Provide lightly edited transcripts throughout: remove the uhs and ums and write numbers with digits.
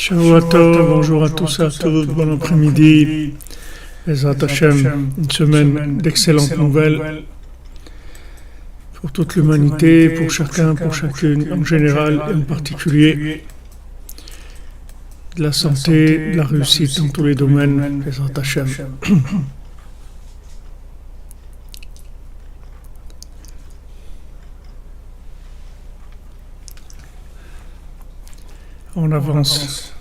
Shavuot, bonjour à tous et à toutes, bon après-midi. Bezrat Hashem, une semaine d'excellentes nouvelles pour toute l'humanité, pour chacun, pour chacune, en général et en particulier. De la santé, de la réussite dans tous les domaines, Bezrat Hashem. On avance.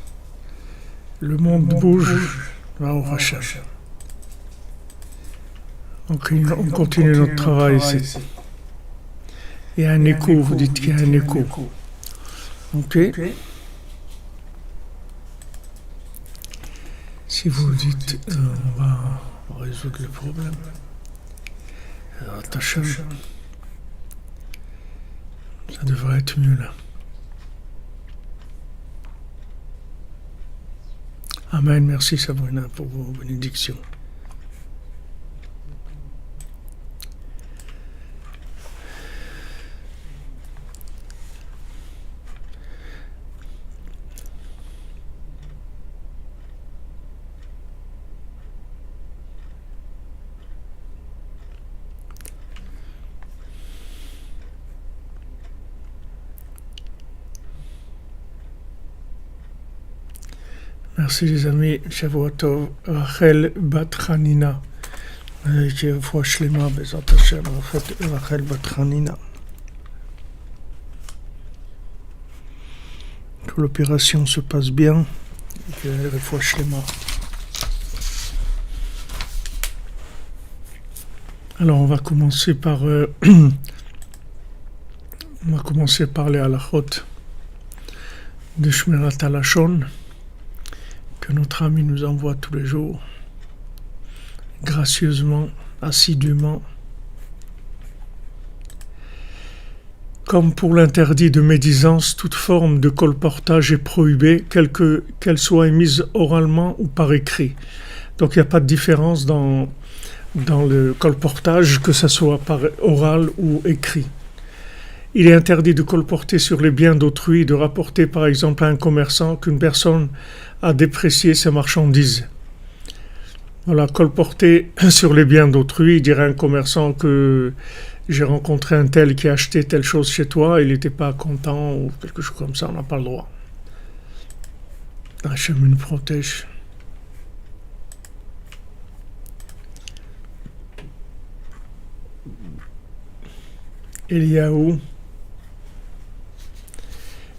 Le monde bouge. On continue notre travail ici. Il y a un écho, vous dites qu'il y a un écho. Ok. Si vous dites, on va résoudre le problème. Attention. Ça devrait être mieux là. Amen, merci Sabrina pour vos bénédictions. Merci les amis, Shavuot Tov, Rachel Bat Hanina. Foi Shlema, Bezrat Hashem, Rachel Bat Hanina. Que l'opération se passe bien, que Foi Shlema. Alors on va commencer par les halachot de Shmirat HaLashon que notre ami nous envoie tous les jours, gracieusement, assidûment. Comme pour l'interdit de médisance, toute forme de colportage est prohibée, qu'elle soit émise oralement ou par écrit. Donc il n'y a pas de différence dans le colportage, que ce soit par oral ou écrit. Il est interdit de colporter sur les biens d'autrui, de rapporter par exemple à un commerçant qu'une personne a déprécié ses marchandises. Voilà, colporter sur les biens d'autrui, dire à un commerçant que j'ai rencontré un tel qui a acheté telle chose chez toi, il n'était pas content ou quelque chose comme ça, on n'a pas le droit. Hachem nous protège. Eliaou,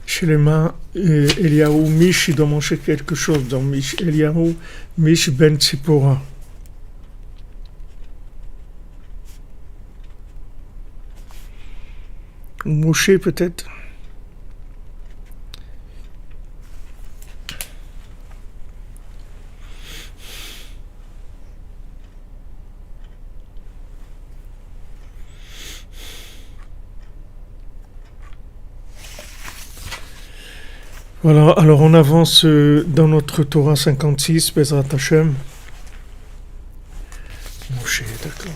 chez les mains, Eliaou Mish, il doit manger quelque chose dans Mish. Eliaou Mish Ben Tzipora. Moshe peut-être. Voilà, alors on avance dans notre Torah 56, Bezrat Hashem. Moshe, d'accord.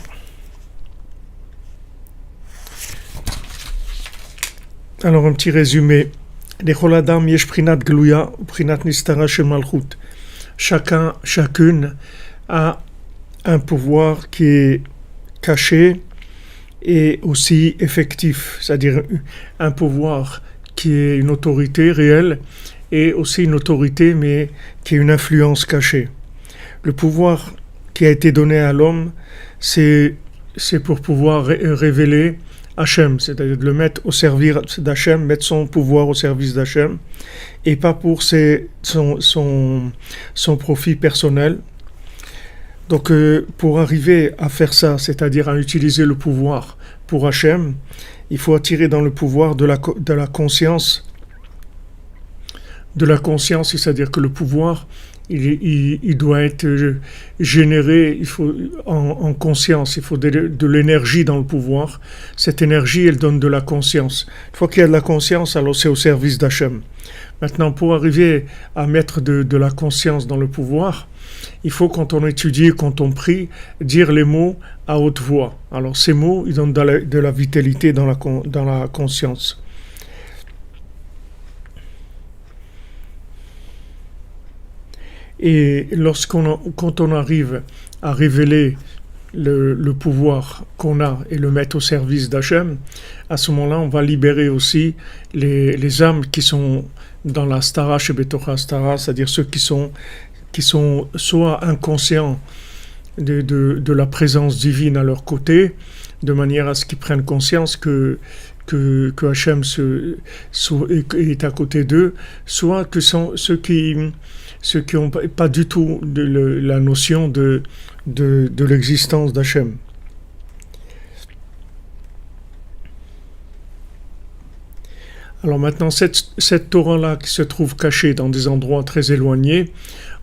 Alors un petit résumé. Lechol Adam yesh prinat gluya ou prinat nistara shel malchut. Chacune a un pouvoir qui est caché et aussi effectif, c'est-à-dire un pouvoir qui est une autorité réelle et aussi une autorité mais qui est une influence cachée. Le pouvoir qui a été donné à l'homme, c'est pour pouvoir révéler Hachem, c'est-à-dire de le mettre au service d'Hachem, mettre son pouvoir au service d'Hachem, et pas pour son profit personnel. Donc pour arriver à faire ça, c'est-à-dire à utiliser le pouvoir pour Hachem, il faut attirer dans le pouvoir de la conscience, c'est-à-dire que le pouvoir, il doit être généré, il faut en conscience, il faut de l'énergie dans le pouvoir. Cette énergie, elle donne de la conscience. Une fois qu'il y a de la conscience, alors c'est au service d'Hachem. Maintenant, pour arriver à mettre de la conscience dans le pouvoir, il faut, quand on étudie, quand on prie, dire les mots à haute voix. Alors ces mots, ils donnent de la vitalité dans la conscience. Et quand on arrive à révéler le pouvoir qu'on a et le mettre au service d'Hachem, à ce moment-là, on va libérer aussi les âmes qui sont dans la stara chez Betocha stara, c'est-à-dire ceux qui sont soit inconscients de la présence divine à leur côté, de manière à ce qu'ils prennent conscience que Hachem est à côté d'eux, soit que sont ceux qui n'ont pas du tout la notion de l'existence d'Hachem. Alors maintenant, cette Torah-là qui se trouve cachée dans des endroits très éloignés,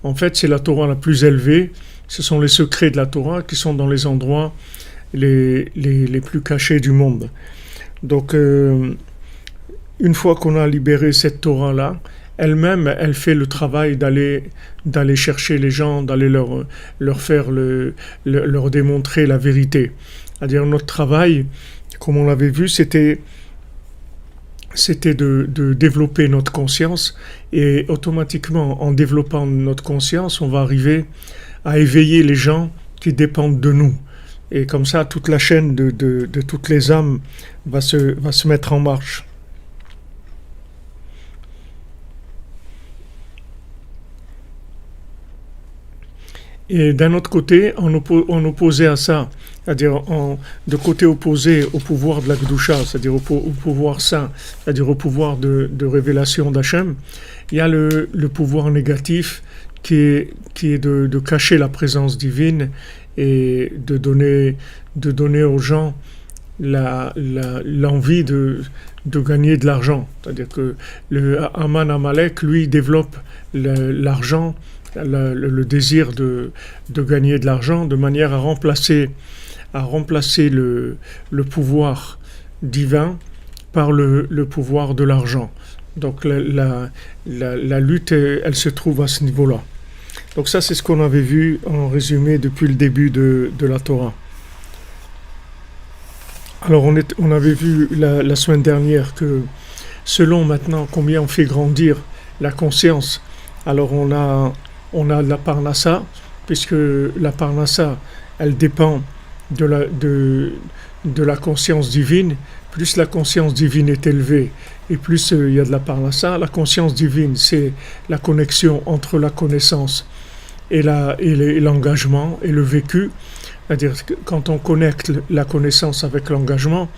en fait, c'est la Torah la plus élevée. Ce sont les secrets de la Torah qui sont dans les endroits les plus cachés du monde. Donc, une fois qu'on a libéré cette Torah-là, elle-même, elle fait le travail d'aller chercher les gens, d'aller leur faire leur démontrer la vérité. C'est-à-dire notre travail, comme on l'avait vu, c'était de développer notre conscience, et automatiquement, en développant notre conscience, on va arriver à éveiller les gens qui dépendent de nous. Et comme ça, toute la chaîne de toutes les âmes va se mettre en marche. Et d'un autre côté, en opposé à ça, c'est-à-dire de côté opposé au pouvoir de la Kedusha, c'est-à-dire au pouvoir saint, c'est-à-dire au pouvoir de révélation d'Hachem, il y a le pouvoir négatif qui est de cacher la présence divine et de donner aux gens l'envie de gagner de l'argent. C'est-à-dire que le Haman Amalek, lui, développe l'argent, le désir de gagner de l'argent, de manière à remplacer le pouvoir divin par le pouvoir de l'argent. Donc la lutte, elle se trouve à ce niveau-là. Donc ça, c'est ce qu'on avait vu en résumé depuis le début de la Torah. Alors on avait vu la semaine dernière que selon maintenant combien on fait grandir la conscience, alors on a la parnassa, puisque la parnassa, elle dépend de la conscience divine. Plus la conscience divine est élevée et plus il y a de la parnassa. La conscience divine, c'est la connexion entre la connaissance et l'engagement et le vécu. C'est-à-dire que quand on connecte la connaissance avec l'engagement,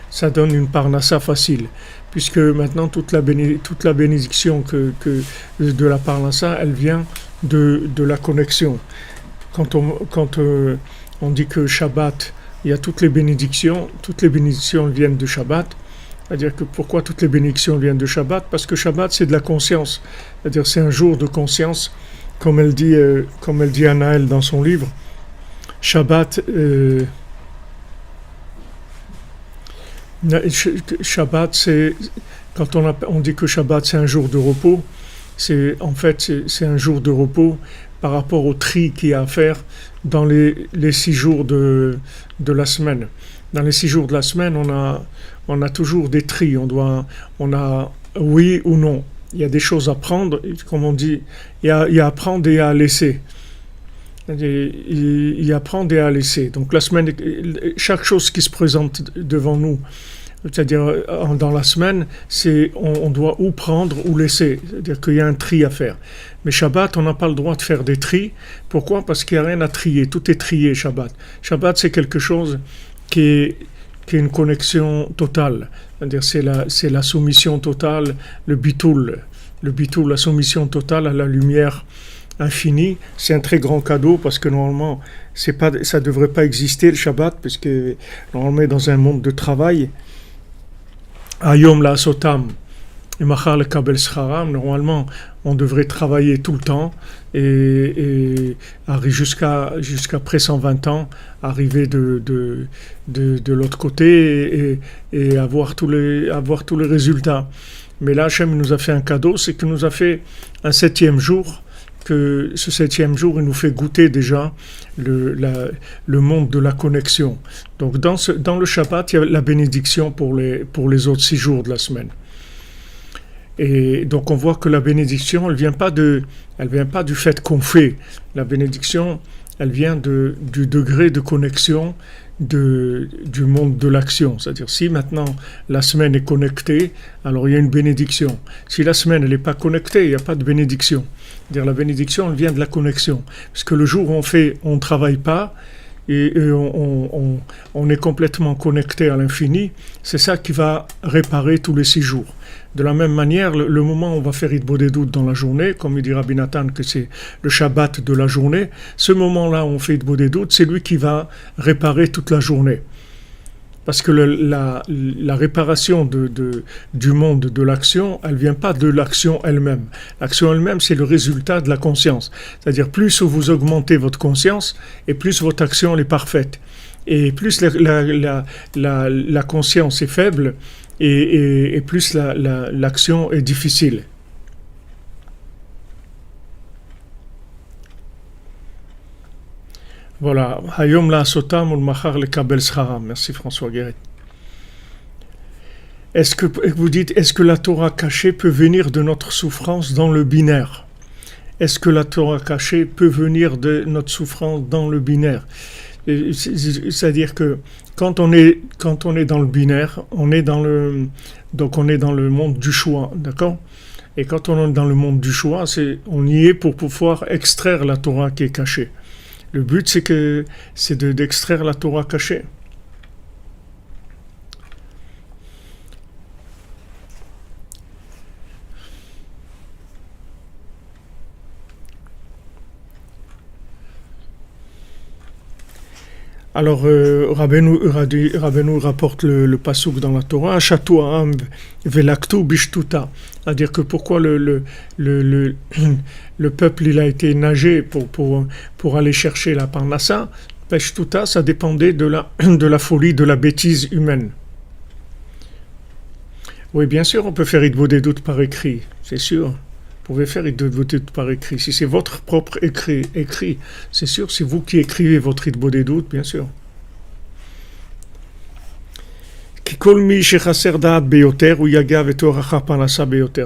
ça donne une parnassa facile, puisque maintenant toute la bénédiction de la parnassa, elle vient de la connexion. Quand on dit que Shabbat, il y a toutes les bénédictions viennent de Shabbat. C'est-à-dire que pourquoi toutes les bénédictions viennent de Shabbat? Parce que Shabbat, c'est de la conscience. C'est-à-dire c'est un jour de conscience, comme elle dit Anaël dans son livre. Shabbat, Shabbat, c'est quand on dit que Shabbat c'est un jour de repos, c'est un jour de repos par rapport au tri qu'il y a à faire dans les 6 jours de la semaine. Dans les 6 jours de la semaine, on a toujours des tris. On a oui ou non. Il y a des choses à prendre, comme on dit, il y a à prendre et à laisser. Il y a à prendre et à laisser. Donc la semaine, chaque chose qui se présente devant nous, c'est-à-dire dans la semaine, on doit ou prendre ou laisser. C'est-à-dire qu'il y a un tri à faire. Mais Shabbat, on n'a pas le droit de faire des tris. Pourquoi? Parce qu'il n'y a rien à trier. Tout est trié Shabbat. Shabbat, c'est quelque chose qui est une connexion totale. C'est-à-dire c'est la soumission totale, le bitoul, la soumission totale à la lumière infinie. C'est un très grand cadeau parce que normalement, ça ne devrait pas exister le Shabbat, parce que normalement, dans un monde de travail, Ayom la sotam et machar le kabel scharam, normalement, on devrait travailler tout le temps et jusqu'à près 120 ans, arriver de l'autre côté et avoir tous les résultats. Mais là, Hachem nous a fait un cadeau, c'est qu'il nous a fait un 7e jour, que ce 7e jour, il nous fait goûter déjà le monde de la connexion. Donc dans le Shabbat, il y a la bénédiction pour les autres 6 jours de la semaine. Et donc on voit que la bénédiction, elle vient pas du fait qu'on fait. La bénédiction, elle vient du degré de connexion du monde de l'action. C'est-à-dire si maintenant la semaine est connectée, alors il y a une bénédiction. Si la semaine n'est pas connectée, il n'y a pas de bénédiction. C'est-à-dire la bénédiction, elle vient de la connexion. Parce que le jour où on ne travaille pas, et on est complètement connecté à l'infini, c'est ça qui va réparer tous les 6 jours. De la même manière, le moment où on va faire Hitbodedut dans la journée, comme il dit Rabbi Nathan que c'est le Shabbat de la journée, ce moment-là où on fait Hitbodedut, c'est lui qui va réparer toute la journée. Parce que la réparation du monde de l'action, elle ne vient pas de l'action elle-même. L'action elle-même, c'est le résultat de la conscience. C'est-à-dire, plus vous augmentez votre conscience, et plus votre action est parfaite. Et plus la conscience est faible, et plus l'action est difficile. Voilà. Hayom la sotam ul machar le kabel scharam. Merci François Guéret. Vous dites, est-ce que la Torah cachée peut venir de notre souffrance dans le binaire? Est-ce que la Torah cachée peut venir de notre souffrance dans le binaire? C'est-à-dire que quand on est dans le binaire, on est dans le monde du choix, d'accord? Et quand on est dans le monde du choix, on y est pour pouvoir extraire la Torah qui est cachée. Le but, c'est d'extraire la Torah cachée. Alors, Rabbeinu rapporte le pasuk dans la Torah, Chatu Ha'am velaktu bishtuta. C'est-à-dire que pourquoi le peuple il a été nagé pour aller chercher la parnassa, bishtuta, ça dépendait de la folie, de la bêtise humaine. Oui, bien sûr, on peut faire Hitbodedut par écrit, c'est sûr. Vous pouvez faire Hitbodedut par écrit. Si c'est votre propre écrit, c'est sûr, c'est vous qui écrivez votre Hitbodedut, bien sûr.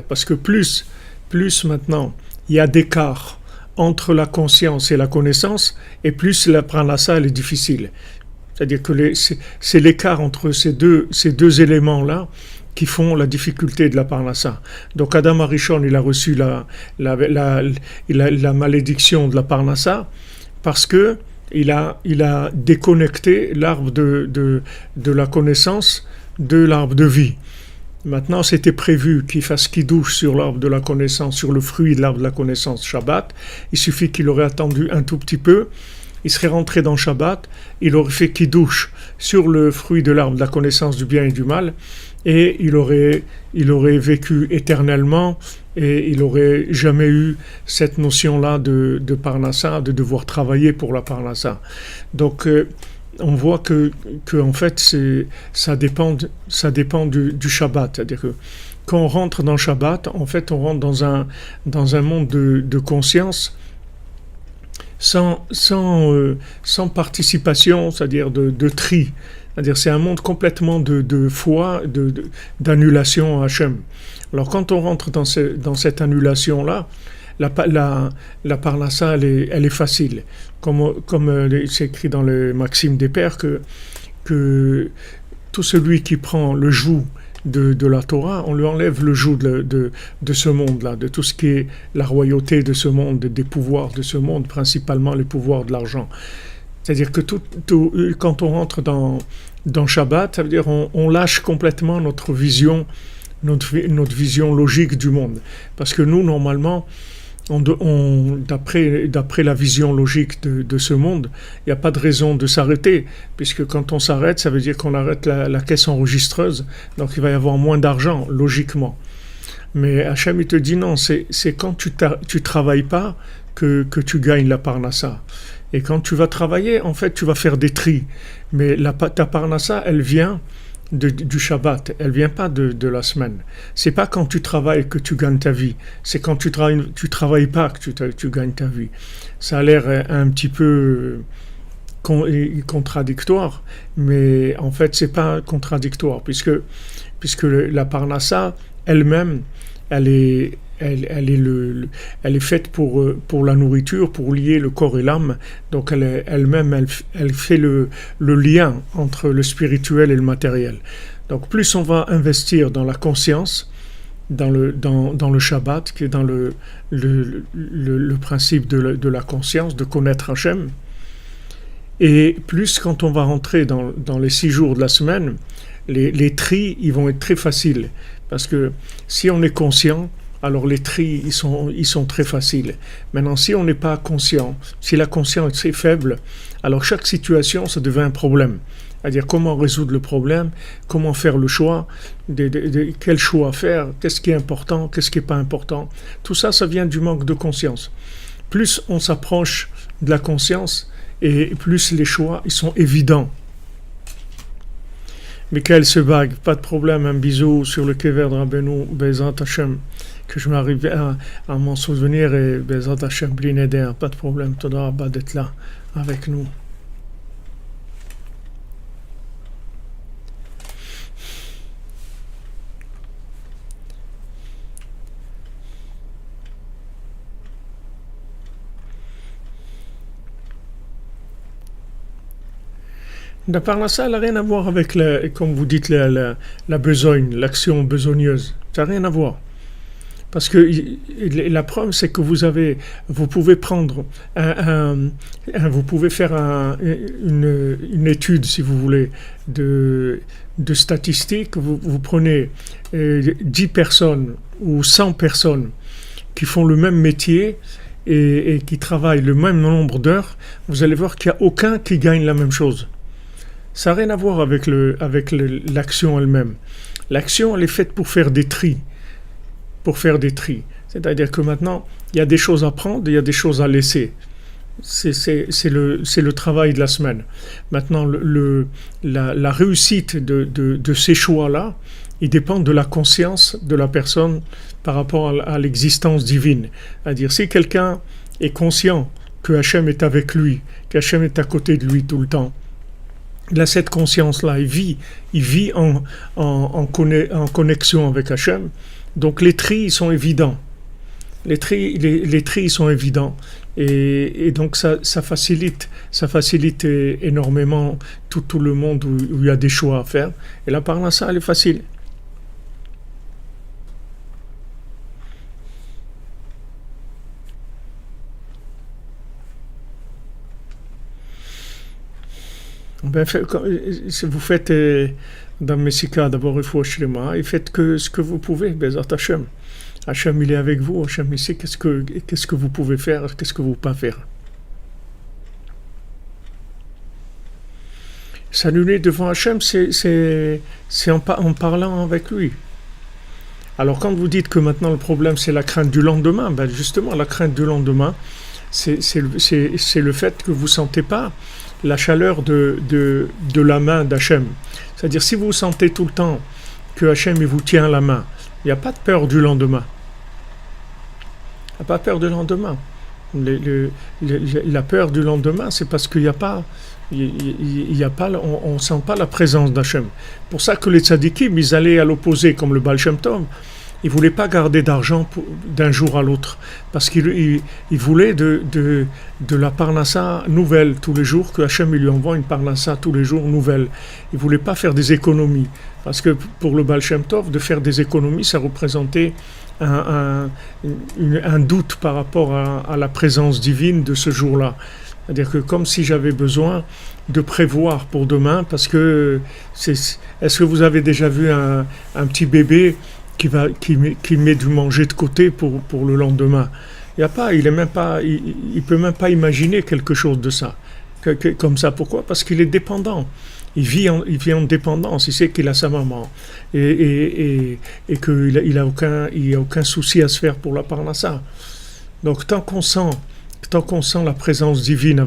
Parce que plus maintenant, il y a d'écart entre la conscience et la connaissance, et plus la pranasa elle est difficile. C'est-à-dire que c'est l'écart entre ces deux éléments-là qui font la difficulté de la parnassa. Donc Adam Arishon, il a reçu la malédiction de la parnassa parce que il a déconnecté l'arbre de la connaissance de l'arbre de vie. Maintenant, c'était prévu qu'il fasse kidouche sur l'arbre de la connaissance, sur le fruit de l'arbre de la connaissance Shabbat. Il suffit qu'il aurait attendu un tout petit peu. Il serait rentré dans Shabbat, il aurait fait kidouche sur le fruit de l'arbre de la connaissance du bien et du mal, et il aurait vécu éternellement, et il n'aurait jamais eu cette notion-là de parnassa, de devoir travailler pour la parnassa. Donc, on voit que en fait, ça dépend du Shabbat. C'est-à-dire que quand on rentre dans Shabbat, en fait, on rentre dans un monde de conscience sans participation, c'est-à-dire de tri. C'est-à-dire c'est un monde complètement de foi, d'annulation à Hachem. Alors quand on rentre dans cette annulation-là, la parnassa, elle est facile. Comme c'est écrit dans le Maxime des Pères, que tout celui qui prend le joug de la Torah, on lui enlève le joug de ce monde-là, de tout ce qui est la royauté de ce monde, des pouvoirs de ce monde, principalement les pouvoirs de l'argent. C'est-à-dire que quand on rentre dans Shabbat, ça veut dire on lâche complètement notre vision logique du monde. Parce que nous, normalement, d'après la vision logique de ce monde, il n'y a pas de raison de s'arrêter, puisque quand on s'arrête, ça veut dire qu'on arrête la caisse enregistreuse, donc il va y avoir moins d'argent, logiquement. Mais Hachem, il te dit non, c'est quand tu travailles pas que tu gagnes la parnassa. Et quand tu vas travailler, en fait, tu vas faire des tris. Mais ta parnassa, elle vient du Shabbat, elle vient pas de la semaine. C'est pas quand tu travailles que tu gagnes ta vie, c'est quand tu travailles pas que tu gagnes ta vie. Ça a l'air un petit peu contradictoire, mais en fait c'est pas contradictoire puisque la parnassa elle-même elle est faite pour la nourriture, pour lier le corps et l'âme. Donc elle fait le lien entre le spirituel et le matériel. Donc plus on va investir dans la conscience, dans le Shabbat, qui est dans le principe de la conscience, de connaître Hachem, et plus quand on va rentrer dans les 6 jours de la semaine, les tris, ils vont être très faciles. Parce que si on est conscient, alors les tris, ils sont très faciles. Maintenant, si on n'est pas conscient, si la conscience est très faible, alors chaque situation, ça devient un problème. C'est-à-dire comment résoudre le problème, comment faire le choix, quel choix faire, qu'est-ce qui est important, qu'est-ce qui n'est pas important. Tout ça, ça vient du manque de conscience. Plus on s'approche de la conscience, et plus les choix ils sont évidents. Michael Sebag, pas de problème, un bisou sur le Kever de Rabbeinu, Bezat Hashem, que je m'arrive à m'en souvenir, et Bezat Hashem Blineder, pas de problème, Toda Rabba d'être là avec nous. La parnassa, elle n'a rien à voir avec, comme vous dites, la besogne, l'action besogneuse. Ça n'a rien à voir. Parce que la preuve, c'est que vous pouvez prendre vous pouvez faire une étude, si vous voulez, de statistiques. Vous prenez 10 personnes ou 100 personnes qui font le même métier et qui travaillent le même nombre d'heures. Vous allez voir qu'il n'y a aucun qui gagne la même chose. Ça n'a rien à voir avec l'action elle-même. L'action, elle est faite pour faire des tris. C'est-à-dire que maintenant, il y a des choses à prendre, il y a des choses à laisser. C'est le travail de la semaine. Maintenant, la réussite de ces choix-là, il dépend de la conscience de la personne par rapport à l'existence divine. C'est-à-dire, si quelqu'un est conscient que Hachem est avec lui, qu'Hachem est à côté de lui tout le temps, il a cette conscience-là, il vit en connexion avec Hachem. Donc les tris sont évidents. Les tris sont évidents. Et donc ça facilite énormément tout le monde où il y a des choix à faire. Et là, par là, ça, elle est facile. Si vous faites dans Messika, d'abord il faut Shlema, et faites ce que vous pouvez, Bezat Hashem. Hachem, il est avec vous, Hachem, il sait qu'est-ce que vous pouvez faire, qu'est-ce que vous ne pouvez pas faire. S'annuler devant Hachem, c'est en parlant avec lui. Alors quand vous dites que maintenant le problème c'est la crainte du lendemain, justement la crainte du lendemain, c'est le fait que vous ne sentez pas la chaleur de la main d'Hachem. C'est-à-dire, si vous sentez tout le temps que Hachem il vous tient la main, il n'y a pas de peur du lendemain. Il n'y a pas peur du lendemain. La peur du lendemain, c'est parce qu'il n'y a pas, on ne sent pas la présence d'Hachem. Pour ça que les tzadikim, ils allaient à l'opposé, comme le Baal Shem Tov. Il ne voulait pas garder d'argent d'un jour à l'autre, parce qu'il voulait de la parnassa nouvelle tous les jours, que Hachem lui envoie une parnassa tous les jours nouvelle. Il ne voulait pas faire des économies, parce que pour le Baal Shem Tov, de faire des économies, ça représentait un doute par rapport à la présence divine de ce jour-là. C'est-à-dire que comme si j'avais besoin de prévoir pour demain, parce que est-ce que vous avez déjà vu un petit bébé qui met du manger de côté pour le lendemain? Il peut même pas imaginer quelque chose de ça, comme ça. Pourquoi? Parce qu'il est dépendant. Il vit en dépendance. Il sait qu'il a sa maman et qu'il il a aucun souci à se faire pour la parnassa. Donc tant qu'on sent la présence divine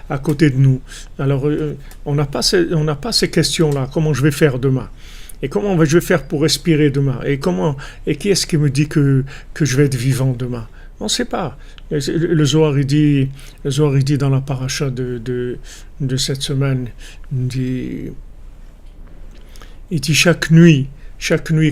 à côté de nous, alors on n'a pas ces questions-là. Comment je vais faire demain? Et comment je vais faire pour respirer demain? Et qui est-ce qui me dit que je vais être vivant demain? On ne sait pas. Le Zohar, il dit dans la paracha de cette semaine, il dit chaque nuit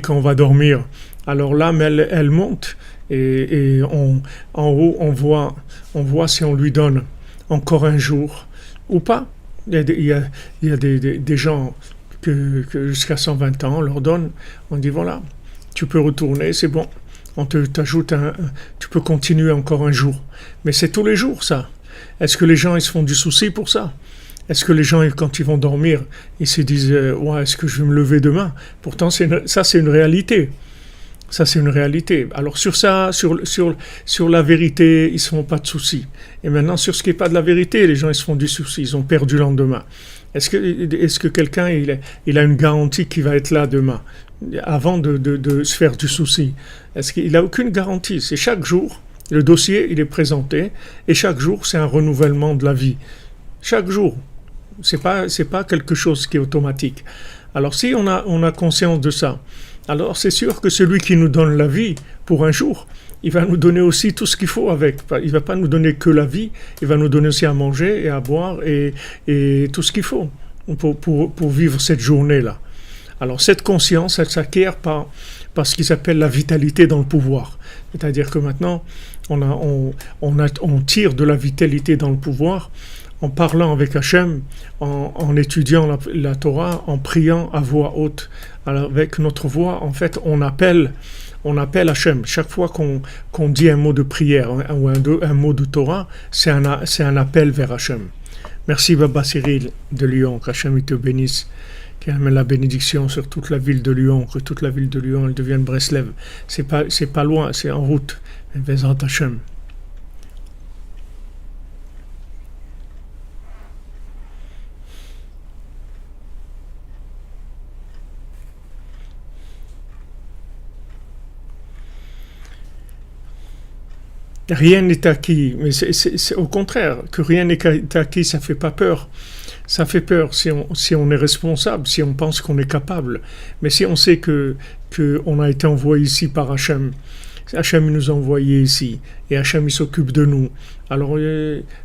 quand on va dormir, Alors l'âme, elle monte et en haut, on voit si on lui donne encore un jour ou pas. Il y a des gens que jusqu'à 120 ans, on leur donne, on dit voilà, tu peux retourner, c'est bon. T'ajoute tu peux continuer encore un jour. Mais c'est tous les jours ça. Est-ce que les gens ils se font du souci pour ça? Est-ce que les gens, quand ils vont dormir, ils se disent ouais, est-ce que je vais me lever demain? Pourtant, ça, c'est une réalité. Ça, c'est une réalité. Alors, sur ça, sur la vérité, ils ne se font pas de soucis. Et maintenant, sur ce qui n'est pas de la vérité, les gens, ils se font du souci. Ils ont perdu le lendemain. Est-ce que quelqu'un, il a une garantie qu'il va être là demain, avant de se faire du souci? Est-ce qu'il n'a aucune garantie? C'est chaque jour, le dossier, il est présenté, et chaque jour, c'est un renouvellement de la vie. Chaque jour. C'est pas quelque chose qui est automatique. Alors si on a conscience de ça, alors c'est sûr que celui qui nous donne la vie pour un jour, il va nous donner aussi tout ce qu'il faut avec. Il ne va pas nous donner que la vie, il va nous donner aussi à manger et à boire et tout ce qu'il faut pour vivre cette journée-là. Alors cette conscience, elle s'acquiert par ce qui s'appelle la vitalité dans le pouvoir. C'est-à-dire que maintenant, on tire de la vitalité dans le pouvoir en parlant avec Hachem, en étudiant la Torah, en priant à voix haute. Alors avec notre voix, en fait, on appelle Hachem. Chaque fois qu'on dit un mot de prière ou un mot de Torah, c'est un appel vers Hachem. Merci Baba Cyril de Lyon, qu'Hachem te bénisse, qu'il amène la bénédiction sur toute la ville de Lyon, que toute la ville de Lyon elle devienne Breslev. C'est pas loin, c'est en route. Bezrat Hachem. Rien n'est acquis, mais c'est au contraire, que rien n'est acquis, ça fait pas peur. Ça fait peur si on est responsable, si on pense qu'on est capable. Mais si on sait que on a été envoyé ici par Hachem, Hachem nous a envoyés ici, et Hachem il s'occupe de nous. Alors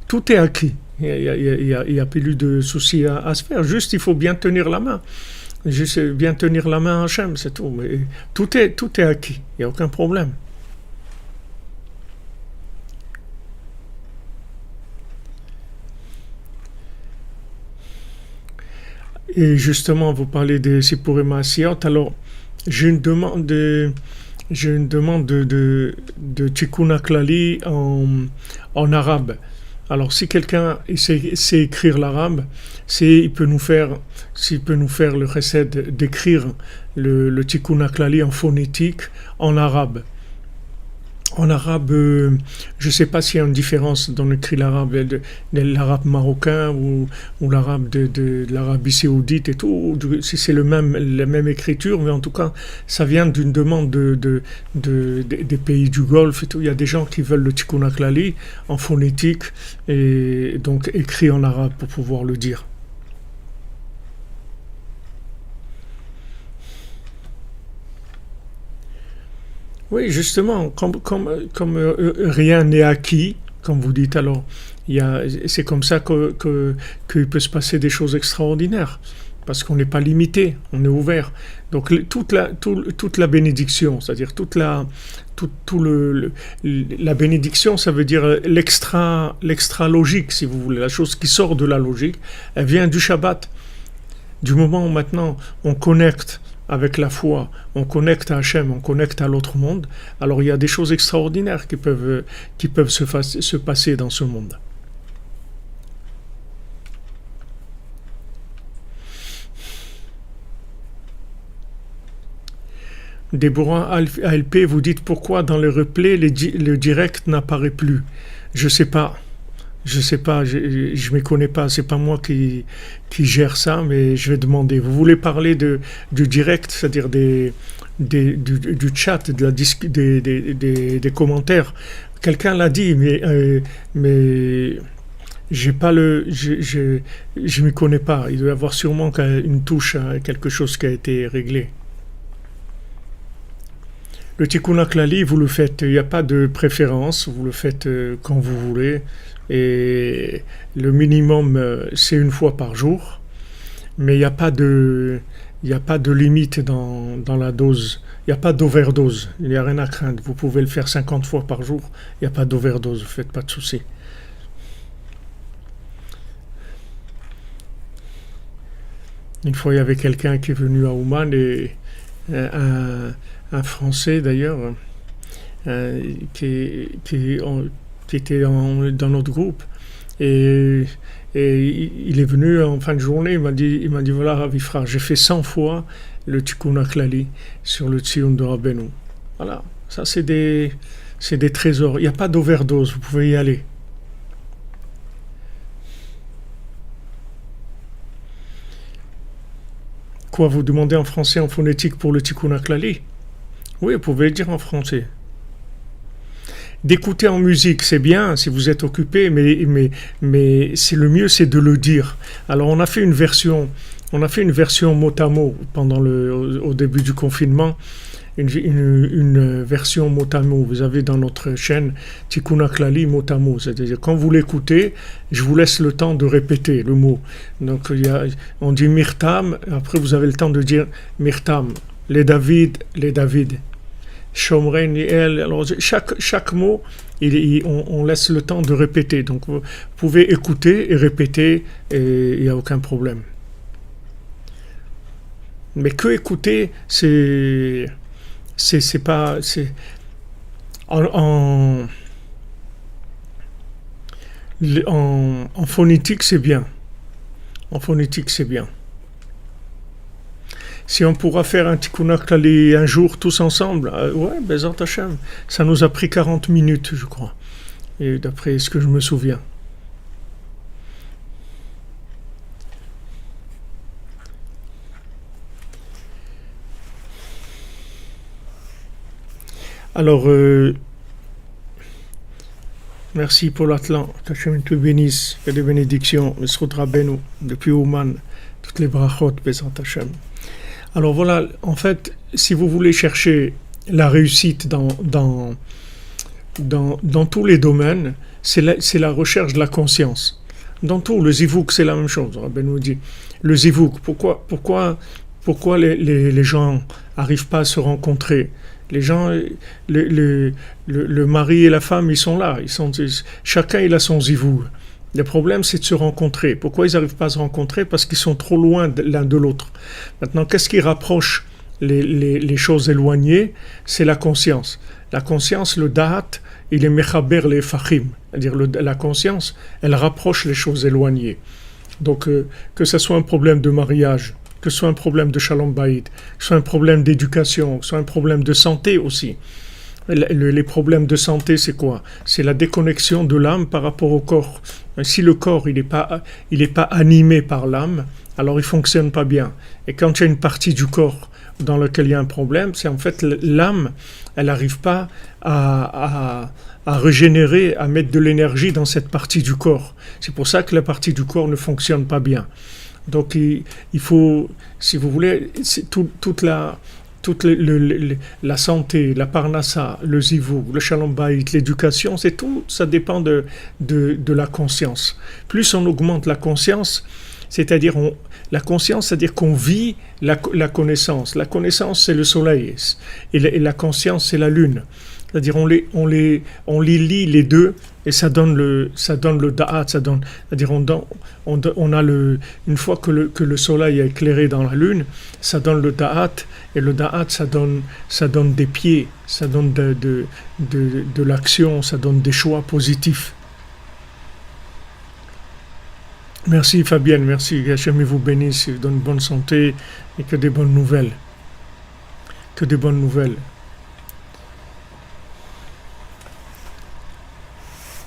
tout est acquis. Il y a plus de soucis à se faire. Juste il faut bien tenir la main. Juste bien tenir la main à Hachem, c'est tout. Mais tout est acquis. Il n'y a aucun problème. Et justement, vous parlez de Sippurim Maasiot. Alors, j'ai une demande de Tikkun HaKlali en arabe. Alors, si quelqu'un sait écrire l'arabe, s'il peut nous faire le chesed d'écrire le Tikkun HaKlali en phonétique en arabe. En arabe, je ne sais pas s'il y a une différence dans l'écrit de l'arabe marocain ou l'arabe de l'Arabie saoudite et tout, si c'est la même écriture, mais en tout cas, ça vient d'une demande des pays du Golfe et tout. Il y a des gens qui veulent le Tikkun HaKlali en phonétique et donc écrit en arabe pour pouvoir le dire. Oui, justement, comme rien n'est acquis, comme vous dites, alors c'est comme ça qu'il peut se passer des choses extraordinaires, parce qu'on n'est pas limité, on est ouvert. Donc toute la bénédiction, c'est-à-dire la bénédiction, ça veut dire l'extra logique, si vous voulez, la chose qui sort de la logique, elle vient du Shabbat. Du moment où maintenant on connecte avec la foi, on connecte à Hachem, on connecte à l'autre monde, alors il y a des choses extraordinaires qui peuvent se passer dans ce monde. Déborah ALP, vous dites pourquoi dans le replay le direct n'apparaît plus. Je sais pas. Je m'y connais pas, c'est pas moi qui gère ça, mais je vais demander. Vous voulez parler du direct, c'est-à-dire du chat, des commentaires. Quelqu'un l'a dit, mais j'ai pas je m'y connais pas. Il doit y avoir sûrement une touche, quelque chose qui a été réglé. Le Tikkun HaKlali, vous le faites, il n'y a pas de préférence, vous le faites quand vous voulez. Et le minimum, c'est une fois par jour. Mais il n'y a pas il n'y a pas de limite dans la dose. Il n'y a pas d'overdose. Il n'y a rien à craindre. Vous pouvez le faire 50 fois par jour. Il n'y a pas d'overdose. Ne faites pas de soucis. Une fois, il y avait quelqu'un qui est venu à Ouman, et un Français d'ailleurs, qui était dans notre groupe. Et, et il est venu en fin de journée, il m'a dit voilà, Ravifra, j'ai fait 100 fois le Tikkun HaKlali sur le Tzion de Rabbeinu. Voilà, ça c'est des trésors. Il n'y a pas d'overdose, vous pouvez y aller. Quoi, vous demandez en français, en phonétique pour le Tikkun HaKlali? Oui, vous pouvez le dire en français. D'écouter en musique, c'est bien si vous êtes occupé, mais c'est le mieux, c'est de le dire. Alors on a fait une version mot à mot au début du confinement, une version mot à mot. Vous avez dans notre chaîne Tikkun HaKlali mot à mot, c'est-à-dire quand vous l'écoutez, je vous laisse le temps de répéter le mot. Donc on dit Mirtam, après vous avez le temps de dire Mirtam, les David. Shomrein, El, alors chaque mot, on laisse le temps de répéter. Donc vous pouvez écouter et répéter et il n'y a aucun problème. Mais que écouter, c'est pas en phonétique c'est bien. En phonétique c'est bien. Si on pourra faire un Tikkun HaKlali un jour tous ensemble, ouais, Bezrat Hashem. Ça nous a pris 40 minutes, je crois, et d'après ce que je me souviens. Alors, merci pour l'Atlan. Qu'Hachem te bénisse, que des bénédictions, Mesrut Rabbeinu, depuis Ouman, toutes les brachot, Bezrat Hashem. Alors voilà, en fait, si vous voulez chercher la réussite dans tous les domaines, c'est la recherche de la conscience. Dans tout, le zivouk, c'est la même chose. Rabbeinu nous dit, le zivouk, pourquoi les gens n'arrivent pas à se rencontrer? Les gens, le mari et la femme, ils sont là. Chacun il a son zivouk. Le problème, c'est de se rencontrer. Pourquoi ils n'arrivent pas à se rencontrer? Parce qu'ils sont trop loin l'un de l'autre. Maintenant, qu'est-ce qui rapproche les choses éloignées? C'est la conscience. La conscience, le da'at, il est mechaber les fachim. C'est-à-dire la conscience, elle rapproche les choses éloignées. Donc, que ce soit un problème de mariage, que ce soit un problème de shalom bayit, que ce soit un problème d'éducation, que ce soit un problème de santé aussi. Les problèmes de santé, c'est quoi? C'est la déconnexion de l'âme par rapport au corps. Si le corps il est pas animé par l'âme, alors il fonctionne pas bien. Et quand il y a une partie du corps dans laquelle il y a un problème, c'est en fait l'âme, elle n'arrive pas à régénérer, à mettre de l'énergie dans cette partie du corps. C'est pour ça que la partie du corps ne fonctionne pas bien. Donc il faut, si vous voulez, toute la santé, la parnassa, le zivou, le shalom bayit, l'éducation, c'est tout, ça dépend de la conscience. Plus on augmente la conscience, c'est-à-dire qu'on vit la connaissance. La connaissance, c'est le soleil, et la conscience, c'est la lune. C'est-à-dire on les lie les deux et ça donne le da'at, c'est-à-dire on a une fois que le soleil est éclairé dans la lune, ça donne le da'at, et le da'at ça donne des pieds, ça donne de l'action, ça donne des choix positifs. Merci Fabienne, merci, que Hachem vous bénisse, vous donne bonne santé et que des bonnes nouvelles. Que des bonnes nouvelles.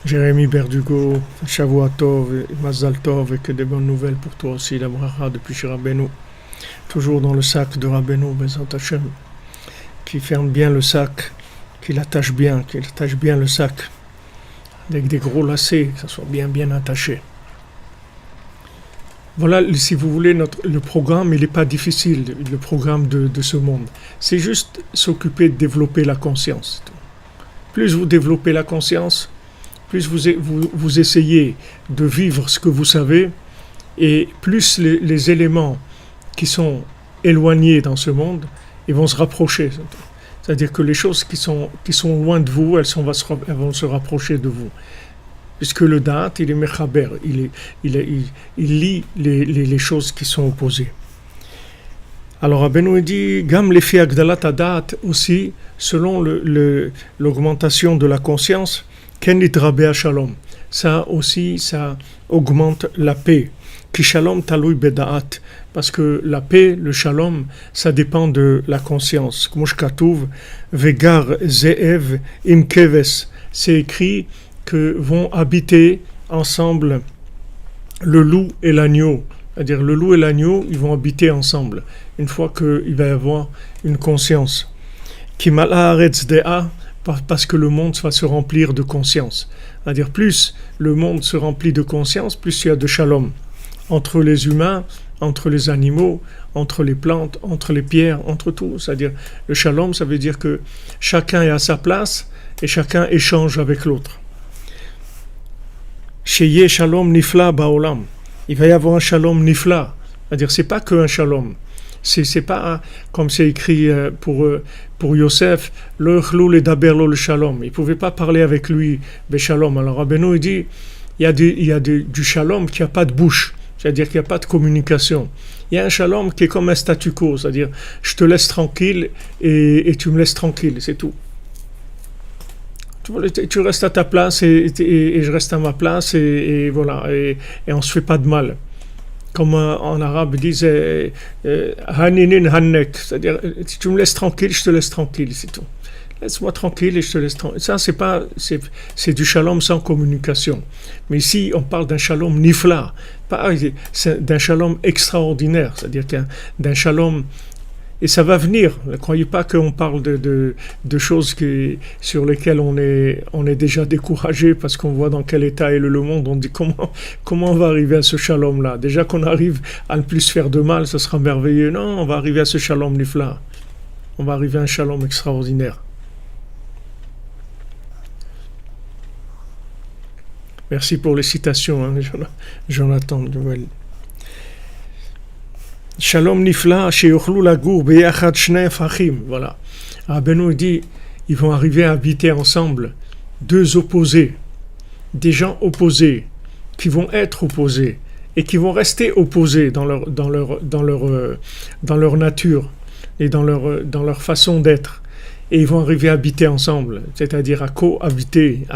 Jérémy Berdugo, Shavua Tov, Mazal Tov, et que des bonnes nouvelles pour toi aussi, la bracha depuis chez Rabbeinu. Toujours dans le sac de Rabbeinu, Bezrat Hashem, qui ferme bien le sac, qu'il attache bien le sac, avec des gros lacets, que ça soit bien attaché. Voilà, si vous voulez, le programme, il n'est pas difficile, le programme de ce monde. C'est juste s'occuper de développer la conscience. Plus vous développez la conscience, plus vous essayez de vivre ce que vous savez, et plus les éléments qui sont éloignés dans ce monde, ils vont se rapprocher. C'est-à-dire que les choses qui sont loin de vous, elles vont se rapprocher de vous. Puisque le da'at, il est mechaber, il lie les choses qui sont opposées. Alors Rabbeinu dit, Gam lefi agdalat hadat aussi, selon l'augmentation de la conscience, ken litrabe shalom. Ça aussi, ça augmente la paix. Ki shalom talui beda'at. Parce que la paix, le shalom, ça dépend de la conscience. Comme katuv, vegar ze'ev im keves. C'est écrit que vont habiter ensemble le loup et l'agneau. C'est-à-dire le loup et l'agneau, ils vont habiter ensemble, une fois qu'il va y avoir une conscience. Ki mal'a haaretz de'a, parce que le monde va se remplir de conscience. C'est-à-dire plus le monde se remplit de conscience, plus il y a de shalom. Entre les humains, entre les animaux, entre les plantes, entre les pierres, entre tout. C'est-à-dire le shalom, ça veut dire que chacun est à sa place et chacun échange avec l'autre. Sheye shalom nifla ba'olam. Il va y avoir un shalom nifla. C'est-à-dire, c'est pas qu'un shalom. C'est pas comme c'est écrit pour Yosef, le chlou le daber lo le shalom. Il pouvait pas parler avec lui be shalom. Alors Rabbeinu il dit, il y a du shalom qui a pas de bouche. C'est-à-dire qu'il n'y a pas de communication. Il y a un shalom qui est comme un statu quo. C'est-à-dire, je te laisse tranquille et tu me laisses tranquille. C'est tout. Tu restes à ta place et je reste à ma place et voilà, et on se fait pas de mal. Comme en arabe ils disent haninin hannek, c'est-à-dire si tu me laisses tranquille, je te laisse tranquille, c'est tout. Laisse-moi tranquille et je te laisse tranquille. Ça c'est du shalom sans communication. Mais ici on parle d'un shalom nifla, pas d'un shalom extraordinaire, c'est-à-dire d'un shalom. Et ça va venir. Ne croyez pas qu'on parle de choses sur lesquelles on est déjà découragé parce qu'on voit dans quel état est le monde. On dit comment on va arriver à ce shalom-là. Déjà qu'on arrive à ne plus se faire de mal, ça sera merveilleux. Non, on va arriver à ce shalom nifla. On va arriver à un shalom extraordinaire. Merci pour les citations, hein, Jonathan. Shalom nifla, sheyochlu lagour beyachad shnei fachim. Voilà. Rabbeinu dit, ils vont arriver à habiter ensemble deux opposés, des gens opposés, qui vont être opposés et qui vont rester opposés dans leur nature et dans leur façon d'être. Et ils vont arriver à habiter ensemble, c'est-à-dire à cohabiter,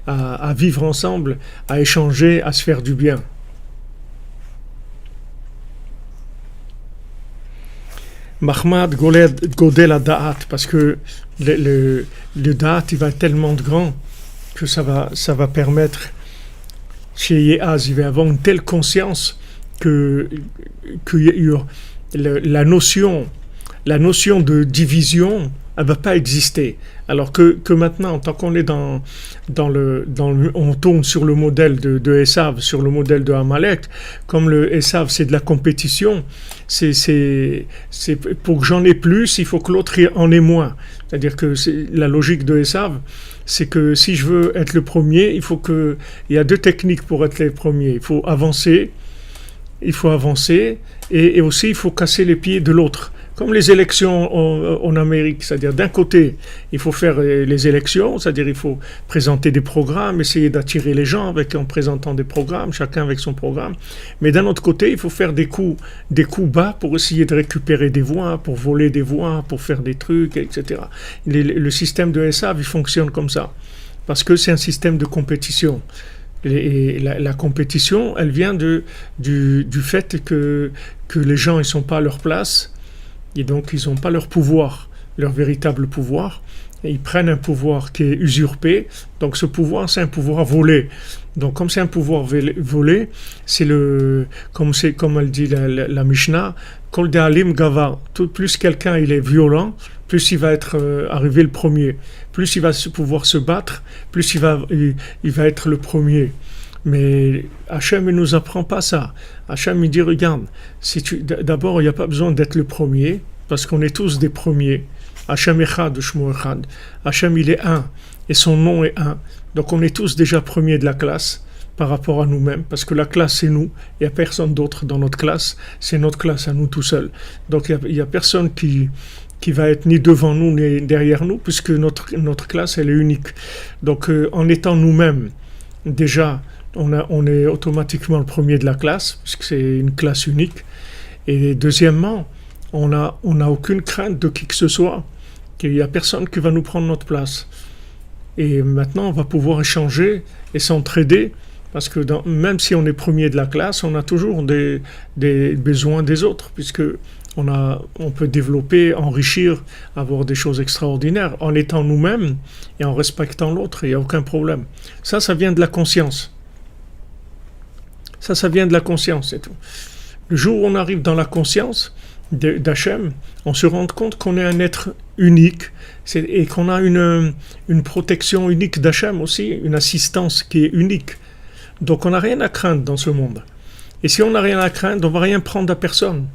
à vivre ensemble, à échanger, à se faire du bien. Mahmad Godel Da'at, parce que le Da'at il va être tellement grand que ça va permettre chez Yehaz, il va avoir une telle conscience que la notion de division elle va pas exister. Alors que maintenant, tant qu'on est on tourne sur le modèle de Esav, sur le modèle de Amalek, comme le Esav c'est de la compétition, c'est pour que j'en ai plus, il faut que l'autre en ait moins. C'est-à-dire que la logique de Esav, c'est que si je veux être le premier, il y a deux techniques pour être le premier. Il faut avancer et aussi il faut casser les pieds de l'autre. Comme les élections en Amérique, c'est-à-dire d'un côté, il faut faire les élections, c'est-à-dire il faut présenter des programmes, essayer d'attirer les gens en présentant des programmes, chacun avec son programme. Mais d'un autre côté, il faut faire des coups bas pour essayer de récupérer des voix, pour voler des voix, pour faire des trucs, etc. Le système de SAV, il fonctionne comme ça, parce que c'est un système de compétition. Et la compétition, elle vient du fait que les gens ils sont pas à leur place. Et donc, ils n'ont pas leur pouvoir, leur véritable pouvoir. Et ils prennent un pouvoir qui est usurpé. Donc, ce pouvoir, c'est un pouvoir volé. Donc, comme c'est un pouvoir volé, c'est comme elle dit la Mishnah, Kol de'alim gava. Plus quelqu'un il est violent, plus il va être arrivé le premier. Plus il va pouvoir se battre, plus il va être le premier. Mais Hachem ne nous apprend pas ça. Hachem il dit, regarde, d'abord il n'y a pas besoin d'être le premier, parce qu'on est tous des premiers. Hachem echad, Shmo echad. Hachem il est un, et son nom est un. Donc on est tous déjà premiers de la classe. par rapport à nous-mêmes, parce que la classe c'est nous, il n'y a personne d'autre dans notre classe, c'est notre classe à nous tout seuls. Donc il y a personne qui va être ni devant nous ni derrière nous, puisque notre classe elle est unique. Donc en étant nous-mêmes, déjà on est automatiquement le premier de la classe, puisque c'est une classe unique. Et deuxièmement, on n'a aucune crainte de qui que ce soit, qu'il n'y a personne qui va nous prendre notre place. Et maintenant, on va pouvoir échanger et s'entraider, parce que même si on est premier de la classe, on a toujours des besoins des autres, puisque on peut développer, enrichir, avoir des choses extraordinaires en étant nous-mêmes et en respectant l'autre, il n'y a aucun problème. Ça vient de la conscience. Ça vient de la conscience, c'est tout. Le jour où on arrive dans la conscience d'Hachem, on se rend compte qu'on est un être unique et qu'on a une protection unique d'Hachem aussi, une assistance qui est unique. Donc on n'a rien à craindre dans ce monde. Et si on n'a rien à craindre, on ne va rien prendre à personne.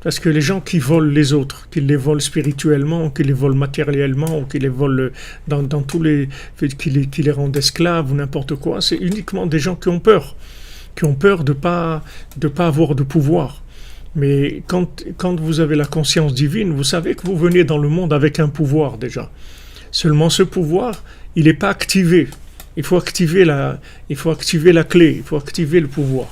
Parce que les gens qui volent les autres, qui les volent spirituellement, ou qui les volent matériellement, ou qui les volent dans tous qui les rendent esclaves ou n'importe quoi, c'est uniquement des gens qui ont peur de pas avoir de pouvoir. Mais quand vous avez la conscience divine, vous savez que vous venez dans le monde avec un pouvoir déjà. Seulement ce pouvoir, il n'est pas activé. Il faut activer la clé, il faut activer le pouvoir.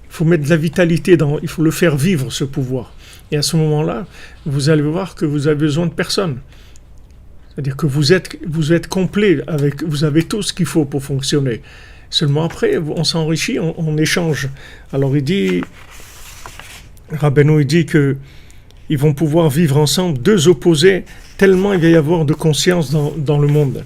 Il faut mettre de la vitalité il faut le faire vivre ce pouvoir. Et à ce moment-là, vous allez voir que vous avez besoin de personne. C'est-à-dire que vous êtes complet, vous avez tout ce qu'il faut pour fonctionner. Seulement après, on s'enrichit, on échange. Alors Rabbeinu il dit que ils vont pouvoir vivre ensemble, deux opposés, tellement il va y avoir de conscience dans le monde.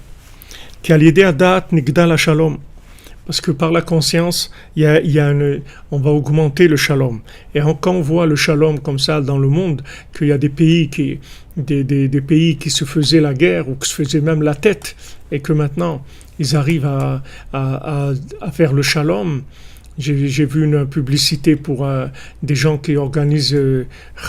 Parce que par la conscience, on va augmenter le shalom. Et quand on voit le shalom comme ça dans le monde, qu'il y a des pays qui se faisaient la guerre ou qui se faisaient même la tête, et que maintenant ils arrivent à faire le shalom. J'ai vu une publicité pour des gens qui organisent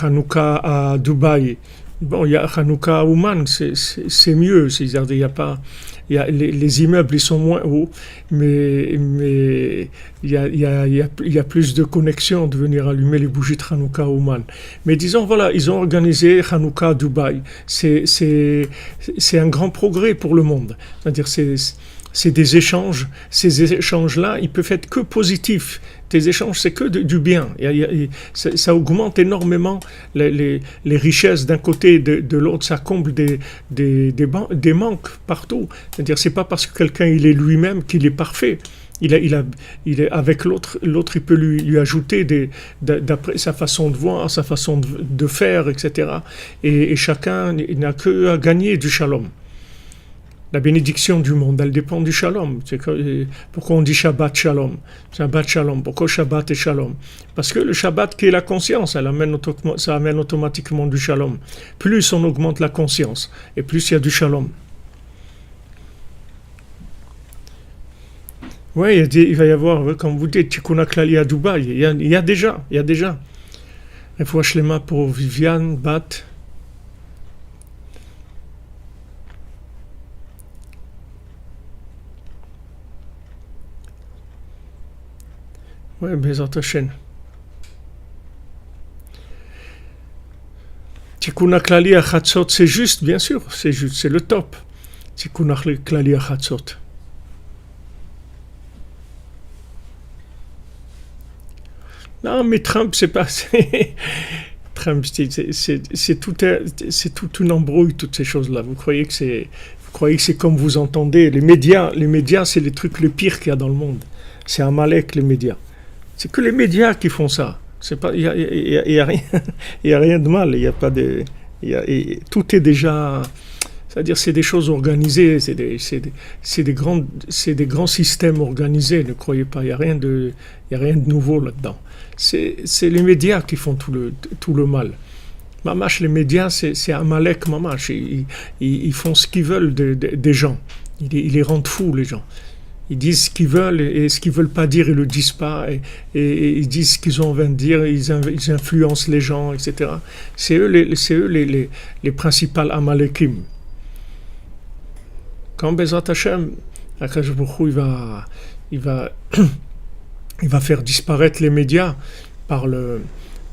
Hanouka à Dubaï. Bon, il y a Hanouka à Ouman, c'est mieux. Il y a pas, les immeubles ils sont moins hauts, mais il y a plus de connexion de venir allumer les bougies de Hanouka à Ouman. Mais disons voilà, ils ont organisé Hanouka à Dubaï. C'est un grand progrès pour le monde. C'est-à-dire c'est des échanges. Ces échanges-là, ils peuvent être que positifs. Tes échanges, c'est que du bien. Ça augmente énormément les richesses d'un côté et de l'autre. Ça comble des manques partout. C'est-à-dire, c'est pas parce que quelqu'un il est lui-même qu'il est parfait. Il est avec l'autre il peut lui ajouter d'après sa façon de voir, sa façon de faire, etc. Et chacun n'a que à gagner du shalom. La bénédiction du monde, elle dépend du shalom. Pourquoi on dit Shabbat Shalom? Shabbat Shalom. Pourquoi Shabbat et Shalom? Parce que le Shabbat qui est la conscience, ça amène automatiquement du shalom. Plus on augmente la conscience, et plus il y a du shalom. Oui, il va y avoir, comme vous dites, Tikkun Klali à Dubaï. Il y a déjà. Il faut Shlema pour Viviane, Bat. Oui, Bezat Hashem. Tikkun Klali à Chatzot, c'est juste, bien sûr, c'est juste, c'est le top. Tikkun Klali à Chatzot. Non, mais Trump, c'est pas... Trump, c'est toute une embrouille, toutes ces choses-là. Vous croyez que c'est comme vous entendez. Les médias, c'est les trucs les pires qu'il y a dans le monde. C'est Amalek, les médias. C'est que les médias qui font ça. Il y a rien de mal. Tout est déjà... C'est-à-dire, c'est des choses organisées, c'est des grands systèmes organisés. Ne croyez pas, il y a rien de nouveau là-dedans. C'est les médias qui font tout le mal. Mamash, les médias, c'est Amalek, Mamash. Ils font ce qu'ils veulent des gens. Ils les rendent fous, les gens. Ils disent ce qu'ils veulent et ce qu'ils veulent pas dire, ils le disent pas. Et ils disent ce qu'ils ont envie de dire, ils influencent les gens, etc. C'est eux les principales Amalekim. Quand Bezrat Hashem, Akash Baruch Hu, il va, il va faire disparaître les médias par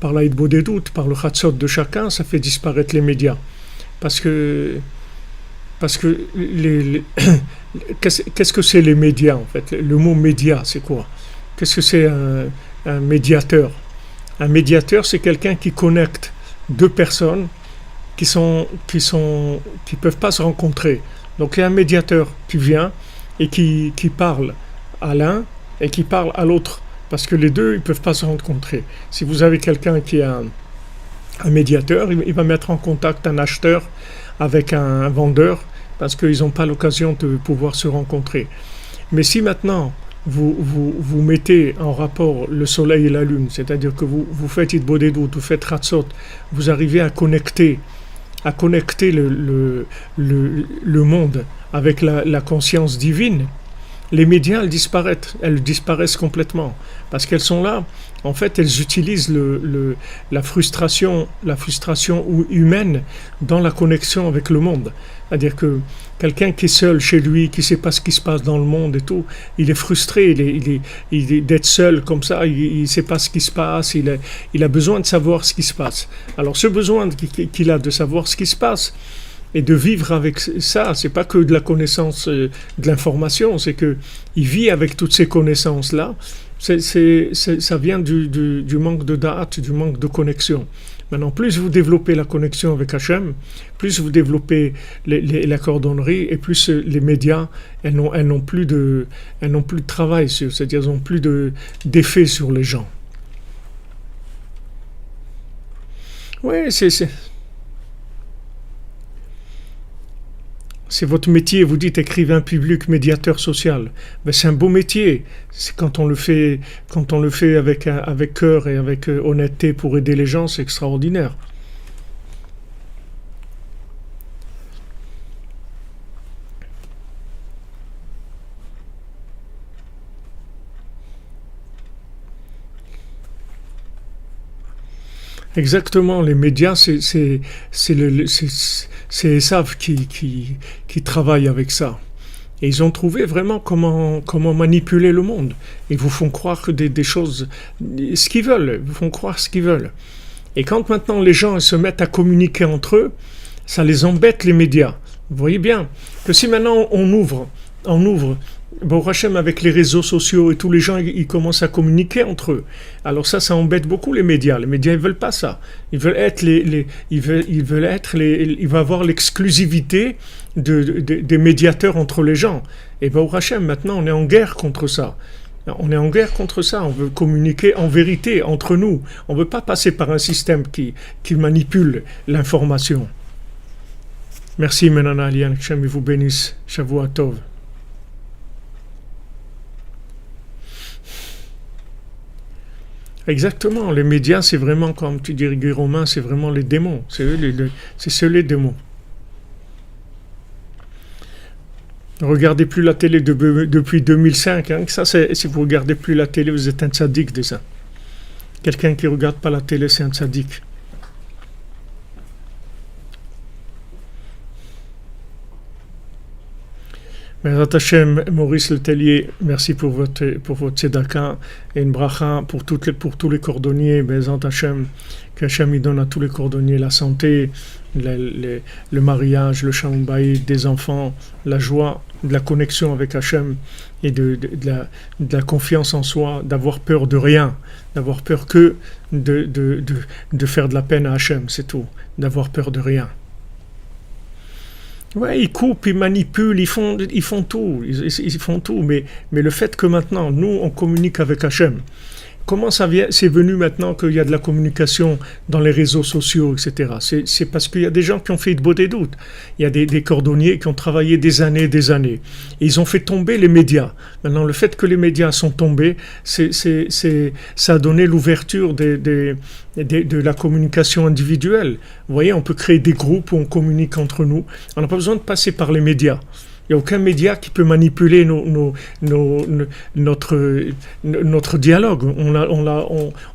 par la hitbodedut, par le chatzot de chacun, ça fait disparaître les médias. Parce que, parce que qu'est-ce que c'est les médias en fait? Le mot média, c'est quoi? Qu'est-ce que c'est un médiateur? Un médiateur, c'est quelqu'un qui connecte deux personnes qui peuvent pas se rencontrer. Donc il y a un médiateur qui vient et qui parle à l'un et qui parle à l'autre. Parce que les deux, ils peuvent pas se rencontrer. Si vous avez quelqu'un qui est un médiateur, il va mettre en contact un acheteur avec un vendeur parce qu'ils n'ont pas l'occasion de pouvoir se rencontrer. Mais si maintenant vous mettez en rapport le soleil et la lune, c'est-à-dire que vous faites Hitbodedut, vous faites Ratzot, vous arrivez à connecter le monde avec la conscience divine, les médias, elles disparaissent complètement. Parce qu'elles sont là, en fait, elles utilisent la frustration humaine dans la connexion avec le monde. C'est-à-dire que quelqu'un qui est seul chez lui, qui ne sait pas ce qui se passe dans le monde et tout, il est frustré, il est d'être seul comme ça, il ne sait pas ce qui se passe, il a besoin de savoir ce qui se passe. Alors ce besoin qu'il a de savoir ce qui se passe, et de vivre avec ça, c'est pas que de la connaissance, de l'information, c'est que il vit avec toutes ces connaissances-là. Ça vient du manque de da'at, du manque de connexion. Maintenant, plus vous développez la connexion avec Hachem, plus vous développez la cordonnerie, et plus les médias, elles n'ont plus de travail, c'est-à-dire elles n'ont plus d'effet sur les gens. Oui, c'est votre métier, vous dites écrivain public, médiateur social. Mais c'est un beau métier. C'est quand on le fait avec cœur et avec honnêteté pour aider les gens, c'est extraordinaire. Exactement, les médias, c'est Esav qui travaille avec ça. Et ils ont trouvé vraiment comment manipuler le monde. Ils vous font croire que des choses, ce qu'ils veulent, ils vous font croire ce qu'ils veulent. Et quand maintenant les gens se mettent à communiquer entre eux, ça les embête les médias. Vous voyez bien que si maintenant on ouvre Baruch Hashem, avec les réseaux sociaux et tous les gens, ils commencent à communiquer entre eux. Alors ça embête beaucoup les médias. Les médias, ils veulent pas ça. Ils veulent être ils veulent avoir l'exclusivité des médiateurs entre les gens. Et Baruch Hashem, maintenant, on est en guerre contre ça. On est en guerre contre ça. On veut communiquer en vérité entre nous. On veut pas passer par un système qui manipule l'information. Merci, Menana Alian. Que Hashem vous bénisse. Shavua Tov. Exactement, les médias, c'est vraiment, comme tu dis, Guy Romain, c'est vraiment les démons. C'est les démons. Ne regardez plus la télé depuis 2005. Hein. Ça, si vous ne regardez plus la télé, vous êtes un tzaddik déjà. Quelqu'un qui ne regarde pas la télé, c'est un tzaddik. Bezrat Hashem, Maurice Letellier, merci pour votre tzedaka et une bracha pour tous les cordonniers. Bezrat Hashem, que Hashem y donne à tous les cordonniers la santé, le mariage, le shalom bayit des enfants, la joie, de la connexion avec Hashem et de la confiance en soi, d'avoir peur de rien, d'avoir peur que de faire de la peine à Hashem, c'est tout, d'avoir peur de rien. Ouais, ils coupent, ils manipulent, ils font tout, ils font tout, mais le fait que maintenant, nous, on communique avec Hachem, comment c'est venu maintenant qu'il y a de la communication dans les réseaux sociaux, etc. C'est parce qu'il y a des gens qui ont fait Hitbodedut. Il y a des cordonniers qui ont travaillé des années et des années. Et ils ont fait tomber les médias. Maintenant, le fait que les médias sont tombés, ça a donné l'ouverture de la communication individuelle. Vous voyez, on peut créer des groupes où on communique entre nous. On n'a pas besoin de passer par les médias. Il n'y a aucun média qui peut manipuler notre dialogue.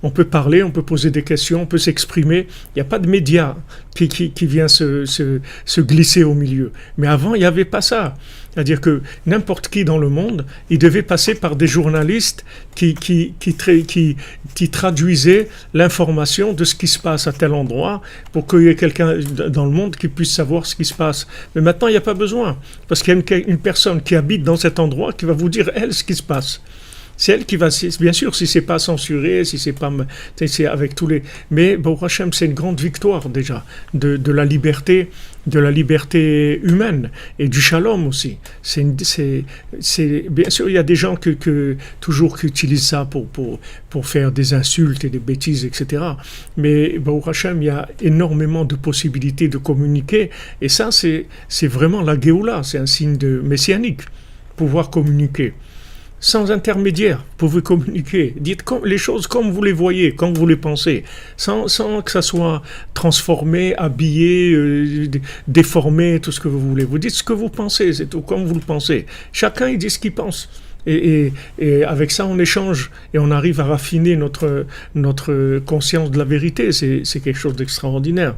On peut parler, on peut poser des questions, on peut s'exprimer. Il n'y a pas de média qui vient se glisser au milieu. Mais avant, il n'y avait pas ça. C'est-à-dire que n'importe qui dans le monde, il devait passer par des journalistes qui traduisaient l'information de ce qui se passe à tel endroit pour qu'il y ait quelqu'un dans le monde qui puisse savoir ce qui se passe. Mais maintenant, il n'y a pas besoin, parce qu'il y a une personne qui habite dans cet endroit qui va vous dire, elle, ce qui se passe. C'est elle qui va, bien sûr, si c'est pas censuré, si c'est pas, c'est avec tous les, mais Baruch Hashem, c'est une grande victoire déjà de la liberté humaine et du shalom aussi. Bien sûr, il y a des gens toujours qui utilisent ça pour faire des insultes et des bêtises, etc. Mais Baruch Hashem, il y a énormément de possibilités de communiquer, et ça, c'est vraiment la Géoula, c'est un signe de messianique, pouvoir communiquer. Sans intermédiaire, vous pouvez communiquer. Dites les choses comme vous les voyez, comme vous les pensez, sans que ça soit transformé, habillé, déformé, tout ce que vous voulez. Vous dites ce que vous pensez, c'est tout comme vous le pensez. Chacun, il dit ce qu'il pense. Et avec ça, on échange et on arrive à raffiner notre conscience de la vérité. C'est quelque chose d'extraordinaire.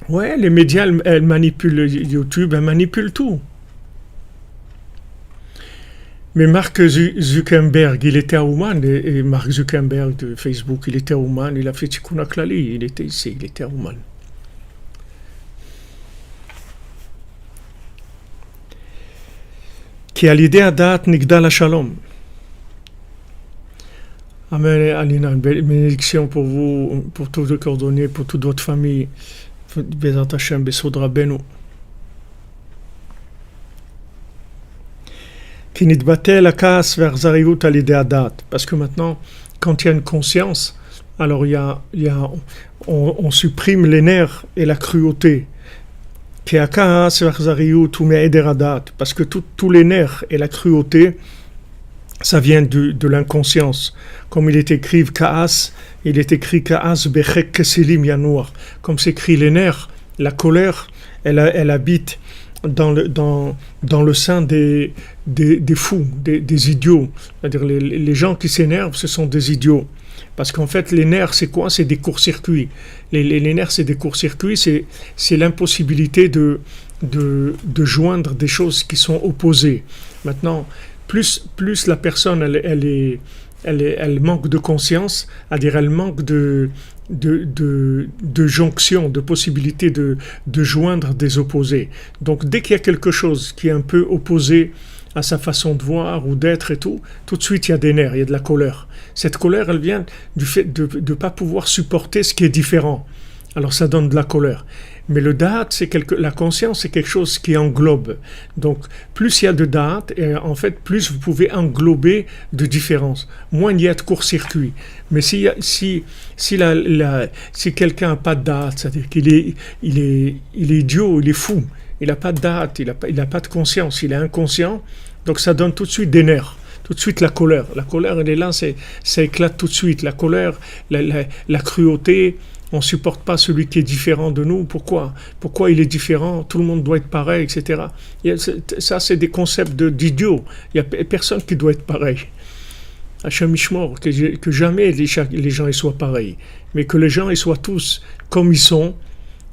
Ouais, les médias, elles manipulent YouTube, elles manipulent tout. Mais Mark Zuckerberg, il était à Ouman, et Mark Zuckerberg de Facebook, il était à Ouman, il a fait Tikkun HaKlali, il était ici, il était à Ouman. Qui a l'idée à date Nigdal Shalom. Amen, Alina, une bénédiction pour vous, pour toutes vos coordonnées, pour toute votre famille. Bezat Hashem, Besod Rabbeinu. Parce que maintenant, quand il y a une conscience, alors on supprime les nerfs et la cruauté. Parce que tous les nerfs et la cruauté, ça vient de l'inconscience. Comme il est écrit Kaas, Bechek Keselim Yanour. Comme c'est écrit les nerfs, la colère, elle habite dans le sein des fous, des idiots. C'est-à-dire les gens qui s'énervent, ce sont des idiots. Parce qu'en fait, les nerfs, c'est quoi? C'est des courts-circuits. Les nerfs, c'est des courts-circuits, c'est l'impossibilité de joindre des choses qui sont opposées. Maintenant, plus la personne, elle manque de conscience, c'est-à-dire elle manque de jonction, de possibilité de joindre des opposés. Donc dès qu'il y a quelque chose qui est un peu opposé à sa façon de voir ou d'être et tout de suite il y a des nerfs, il y a de la colère. Cette colère, elle vient du fait de ne pas pouvoir supporter ce qui est différent. Alors ça donne de la colère. Mais le da'at, la conscience, c'est quelque chose qui englobe. Donc, plus il y a de da'at, et en fait, plus vous pouvez englober de différences. Moins il y a de court-circuit. Mais si quelqu'un n'a pas de da'at, c'est-à-dire qu'il est idiot, il est fou, il n'a pas de da'at, il n'a pas de conscience, il est inconscient, donc ça donne tout de suite des nerfs. Tout de suite la colère. La colère, elle est là, ça éclate tout de suite. La colère, la cruauté. On ne supporte pas celui qui est différent de nous. Pourquoi il est différent? Tout le monde doit être pareil, etc. Ça, c'est des concepts d'idiots. Il n'y a personne qui doit être pareil. Hachem Ishmor, que jamais les gens ils soient pareils. Mais que les gens ils soient tous comme ils sont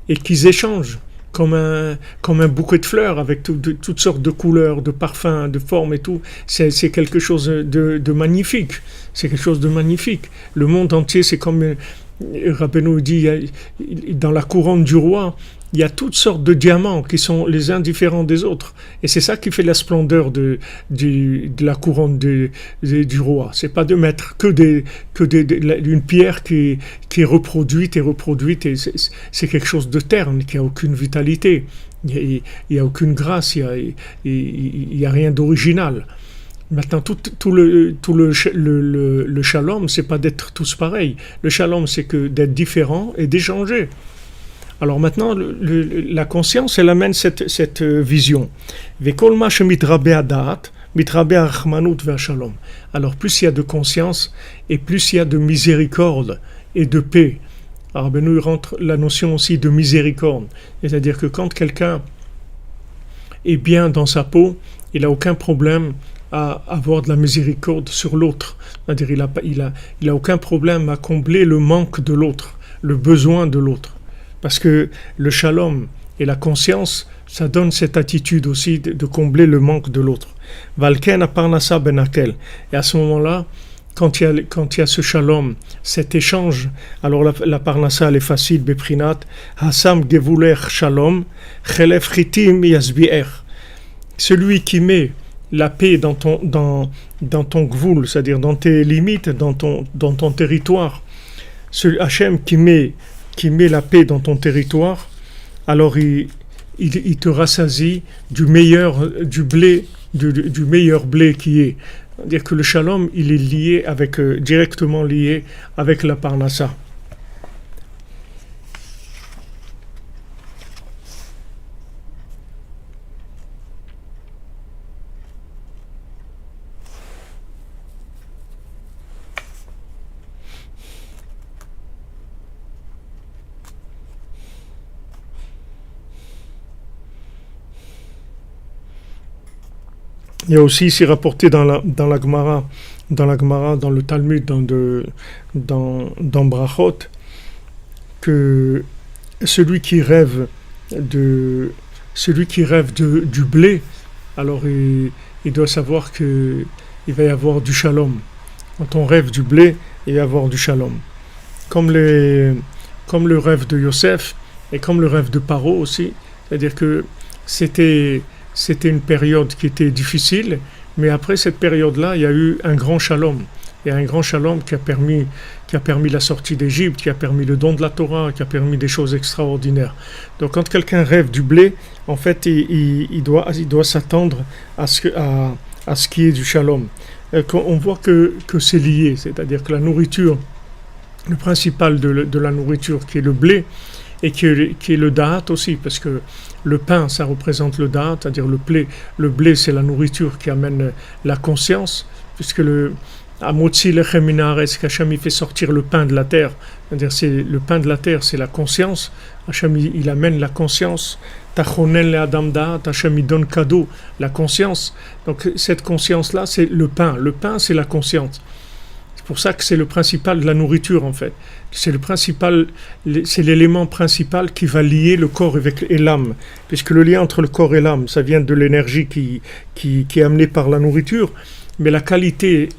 et qu'ils échangent comme un bouquet de fleurs avec toutes sortes de couleurs, de parfums, de formes et tout. C'est quelque chose de magnifique. C'est quelque chose de magnifique. Le monde entier, c'est comme... Rabbeinu dit, dans la couronne du roi, il y a toutes sortes de diamants qui sont les uns différents des autres. Et c'est ça qui fait la splendeur de la couronne du roi. C'est pas de mettre une pierre qui est reproduite. Et c'est quelque chose de terne, qui a aucune vitalité. Il y a aucune grâce, il y a rien d'original. Maintenant, tout le shalom, c'est pas d'être tous pareils. Le shalom, c'est que d'être différent et d'échanger. Alors maintenant, la conscience, elle amène cette vision. Alors plus il y a de conscience et plus il y a de miséricorde et de paix. Alors ben nous rentre la notion aussi de miséricorde. C'est-à-dire que quand quelqu'un est bien dans sa peau, il n'a aucun problème à avoir de la miséricorde sur l'autre. C'est-à-dire il a aucun problème à combler le manque de l'autre, le besoin de l'autre. Parce que le shalom et la conscience ça donne cette attitude aussi de combler le manque de l'autre. Valken aparnasa benakel. Et à ce moment-là, quand il y a ce shalom, cet échange, alors la parnassa elle est facile, beprinat, hasam gevuler shalom, chelef chitim yasbier. Celui qui met la paix dans ton gvoul, c'est-à-dire dans tes limites, dans ton territoire, ce Hachem qui met la paix dans ton territoire, alors il te rassasie du meilleur du blé, du meilleur blé qui est. C'est-à-dire que le shalom, il est lié directement lié avec la parnassa. Il y a aussi ici rapporté dans la Gemara, dans le Talmud, dans Brachot, que celui qui rêve du blé, alors il doit savoir qu'il va y avoir du shalom. Quand on rêve du blé, il va y avoir du shalom. Comme le rêve de Yosef et comme le rêve de Paro aussi, c'est-à-dire que c'était une période qui était difficile, mais après cette période-là, il y a eu un grand shalom. Il y a un grand shalom qui a permis la sortie d'Égypte, qui a permis le don de la Torah, qui a permis des choses extraordinaires. Donc quand quelqu'un rêve du blé, en fait, il doit s'attendre à ce qui est du shalom. On voit que c'est lié, c'est-à-dire que la nourriture, le principal de la nourriture qui est le blé, et qui est le da'at aussi, parce que le pain, ça représente le da'at, c'est-à-dire le blé, c'est la nourriture qui amène la conscience, puisque Amotzi lechem min haaretz, qu'Hachem fait sortir le pain de la terre, c'est-à-dire le pain de la terre, c'est la conscience. Hachem il amène la conscience. Tachonen le adam da'at, Hachem il donne cadeau, la conscience. Donc cette conscience-là, c'est le pain. Le pain, c'est la conscience. C'est pour ça que c'est le principal de la nourriture en fait. C'est l'élément principal qui va lier le corps et l'âme. Puisque le lien entre le corps et l'âme, ça vient de l'énergie qui est amenée par la nourriture. Mais la qualité,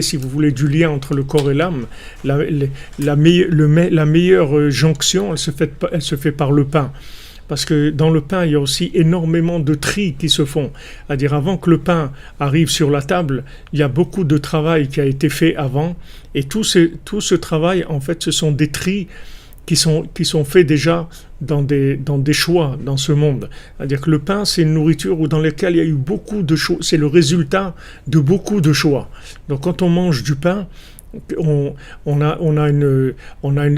si vous voulez, du lien entre le corps et l'âme, la meilleure jonction, elle se fait par le pain. Parce que dans le pain, il y a aussi énormément de tris qui se font. C'est-à-dire, avant que le pain arrive sur la table, il y a beaucoup de travail qui a été fait avant. Et tout ce travail, en fait, ce sont des tris qui sont faits déjà dans des choix dans ce monde. C'est-à-dire que le pain, c'est une nourriture dans laquelle il y a eu beaucoup de choix. C'est le résultat de beaucoup de choix. Donc, quand on mange du pain,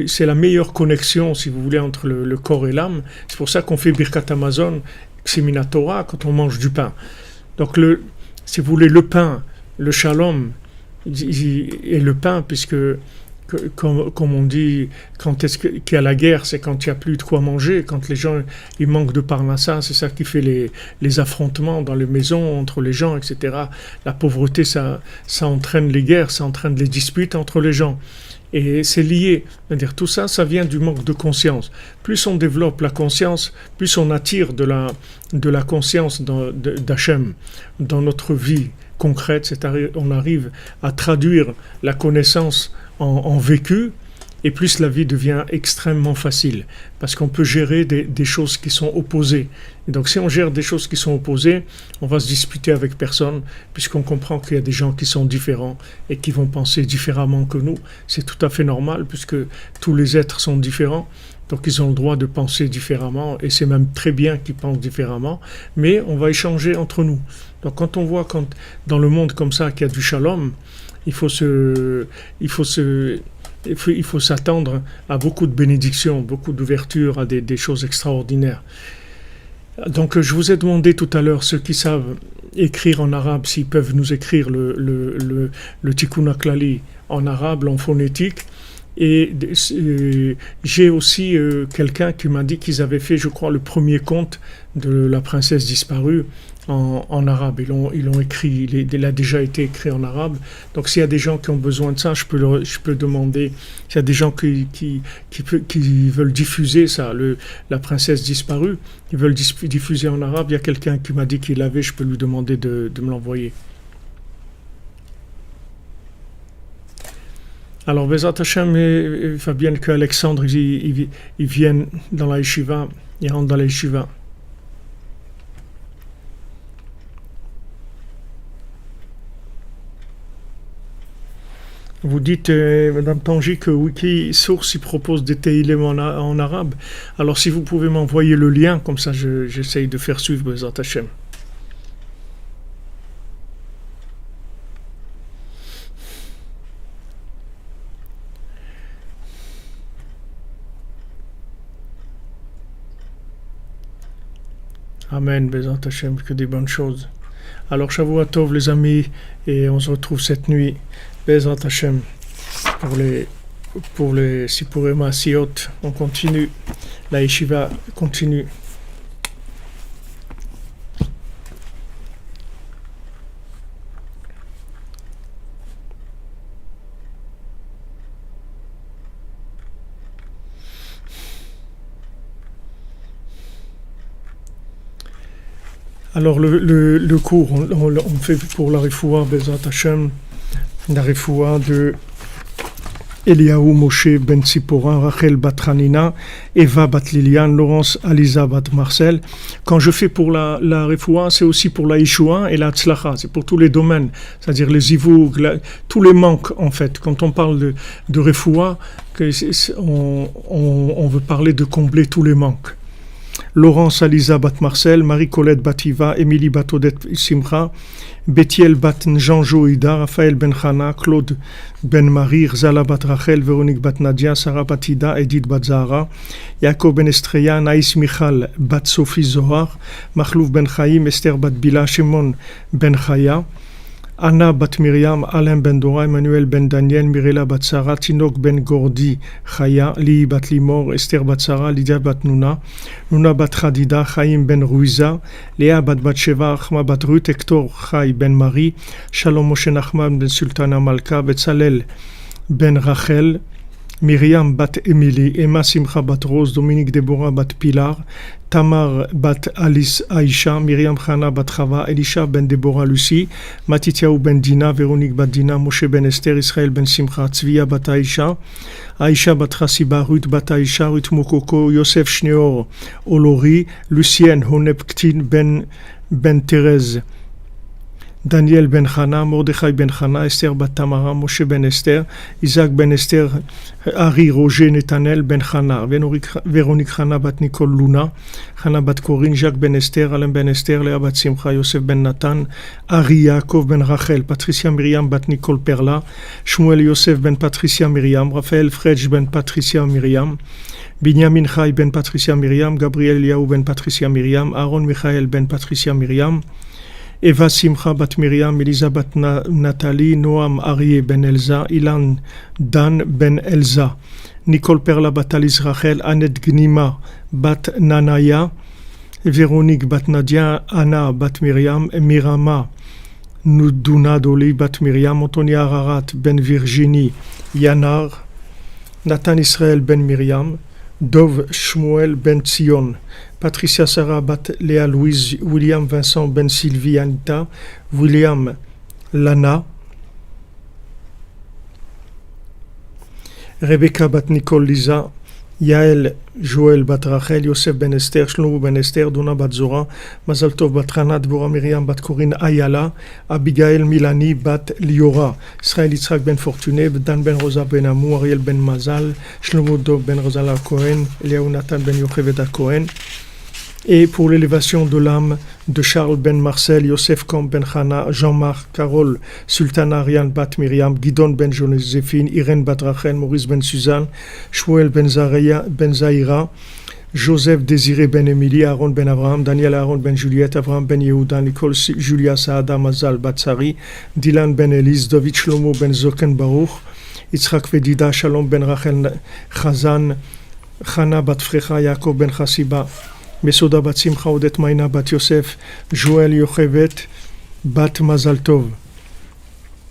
c'est la meilleure connexion, si vous voulez, entre le corps et l'âme. C'est pour ça qu'on fait Birkat Hamazon, Xemina Torah, quand on mange du pain. Donc, si vous voulez, le pain, le shalom, et le pain, puisque, comme on dit, quand est-ce qu'il y a la guerre, c'est quand il n'y a plus de quoi manger, quand les gens ils manquent de parnassa, c'est ça qui fait les affrontements dans les maisons entre les gens, etc. La pauvreté, ça entraîne les guerres, ça entraîne les disputes entre les gens. Et c'est lié, c'est-à-dire tout ça, ça vient du manque de conscience. Plus on développe la conscience, plus on attire de la conscience d'Hachem dans notre vie concrète, c'est-à-dire on arrive à traduire la connaissance en vécu, et plus la vie devient extrêmement facile, parce qu'on peut gérer des choses qui sont opposées. Et donc si on gère des choses qui sont opposées, on va se disputer avec personne, puisqu'on comprend qu'il y a des gens qui sont différents et qui vont penser différemment que nous. C'est tout à fait normal, puisque tous les êtres sont différents, donc ils ont le droit de penser différemment, et c'est même très bien qu'ils pensent différemment, mais on va échanger entre nous. Donc quand on voit dans le monde comme ça qu'il y a du shalom, il faut s'attendre à beaucoup de bénédictions, beaucoup d'ouverture, à des choses extraordinaires. Donc je vous ai demandé tout à l'heure, ceux qui savent écrire en arabe, s'ils peuvent nous écrire le Tikkun HaKlali en arabe, en phonétique, J'ai aussi quelqu'un qui m'a dit qu'ils avaient fait, je crois, le premier conte de la princesse disparue en arabe. Ils l'ont écrit, il a déjà été écrit en arabe. Donc s'il y a des gens qui ont besoin de ça, je peux demander, s'il y a des gens qui veulent diffuser ça, la princesse disparue, ils veulent diffuser en arabe, il y a quelqu'un qui m'a dit qu'il l'avait, je peux lui demander de me l'envoyer. Alors, Bezat Hashem, il va bien qu'Alexandre il vienne dans la yeshiva, il rentre dans la yeshiva. Vous dites, Madame Tangi, que Wikisource il propose des Tehillim en arabe. Alors, si vous pouvez m'envoyer le lien, comme ça j'essaye de faire suivre Bezat Hashem. Amen, Bezat Hashem, que des bonnes choses. Alors, Shavua Tov, les amis, et on se retrouve cette nuit, Bezat Hashem, pour les Sipurim Maasiot. On continue, la yeshiva continue. Alors le cours, on fait pour la refoua Bezat Hashem, la refoua de Eliaou Moshe Ben Tzipora, Rachel Bat Hanina, Eva Bat Liliane, Laurence Aliza Bat Marcel. Quand je fais pour la refoua, c'est aussi pour la Yeshua et la Tzlacha, c'est pour tous les domaines, c'est-à-dire les zivoug, tous les manques en fait. Quand on parle de refoua, on veut parler de combler tous les manques. Laurence Aliza Bat Marcel, Marie-Colette Bativa, Émilie Batodet Simcha, Bethiel Bat Njanjo Ida, Raphaël Ben Chana, Claude Ben Marie, Zala Bat Rachel, Véronique Bat Nadia, Sarah Batida, Edith Bat Zahara, Jacob Ben Estreya, Naïs Michal Bat Sophie Zohar, Machlouf Ben Chaim, Esther Bat Bila, Shimon Ben Chaya, Anna Bat Miriam, Alain Ben Dora, Emmanuel Ben Daniel, Mirela Bat Sarah, Tinok Ben Gordi, Chaya, Li Bat Limor, Esther Bat Sarah, Lydia Bat Nuna, Nuna Bat Khadida, Chaim Ben Ruiza, Léa Bat Batsheva, Achma Bat Ruth, Hector Chai Ben Marie, Shalom Moshe Nachman Ben Sultana Malka, Betzalel Ben Rachel, Myriam Bat Emily, Emma Simcha Bat Rose, Dominique Deborah Bat Pilar, Tamar Bat Alice Aïcha, Myriam Chana Bat Chava, Elisha Ben Deborah Lucie, Matityahu Ben Dina, Véronique Bat Dina, Moshe Ben Esther, Israël Ben Simcha, Tzvia Bat Aïcha, Aïcha Bat Chassiba, Ruth Bat Aïcha, Ruth Mokoko, Yosef Shneor Olori, Lucienne Honepktin Ben Thérèse, Daniel Ben Chana, Mordechai Ben Chana, Esther Bat Tamara, Moshe Ben Esther, Isaac Ben Esther, Harry Roger Netanel Ben Chana, Véronique Chana Bat Nicole Luna, Chana Bat Corinne, Jacques Ben Esther, Alain Ben Esther, Léa Bat Simcha, Yosef Ben Nathan, Harry Yaakov Ben Rachel, Patricia Myriam Bat Nicole Perla, Shmuel Yosef Ben Patricia Myriam, Raphaël Fredj Ben Patricia Myriam, Binyamin Chai Ben Patricia Myriam, Gabriel Eliaou Ben Patricia Myriam, Aaron Michael Ben Patricia Myriam, Eva Simcha Bat Miriam, Elisabeth Nathalie, Noam Arié Ben Elza, Ilan Dan Ben Elza, Nicole Perla Bat Alice Rachel, Annette Gnima Bat Nanaya, Véronique Bat Nadia, Anna Bat Miriam, Mirama Nuduna Doli Bat Miriam, Antonia Ararat Ben Virginie, Yanar, Nathan Israël Ben Miriam, Dov Shmuel Ben Tzion, Patricia Sarah Bat Léa Louise, William Vincent Ben Sylvie Anita, William Lana, Rebecca Bat Nicole Lisa, Yael Joël Bat Rachel, Yosef Ben Esther, Shlomo Ben Esther, Dona Bat Zora, Mazal Tov Bat Hana, Dvorah Miriam Bat Corinne Ayala, Abigail Milani Bat Liora, Israël Yitzhak Ben Fortuné, Dan Ben Rosa Ben Amou, Ariel Ben Mazal, Shlomo Dov Ben Rosala Cohen, Eliaou Nathan Ben Yocheved Cohen. Et pour l'élévation de l'âme de Charles Ben Marcel, Yosef Kom Ben Chana, Jean-Marc, Carole, Sultana Ariane Bat Miriam, Guidon Ben Joséphine, Irène Bat Rachel, Maurice Ben Suzanne, Shmuel Ben Zahira, Joseph Désiré Ben Émilie, Aaron Ben Abraham, Daniel Aaron Ben Juliette, Abraham Ben Yehuda, Nicole Julia Saada Mazal Batsari, Dylan Ben Elise, David Shlomo Ben Zoken Baruch, Yitzhak Vedida, Shalom ben Rachel Chazan, Chana bat Frecha, Yaakov ben Chasiba, Mesoda bat Simcha, Odet Maina bat Yosef, Joël Yochevet bat Mazal Tov,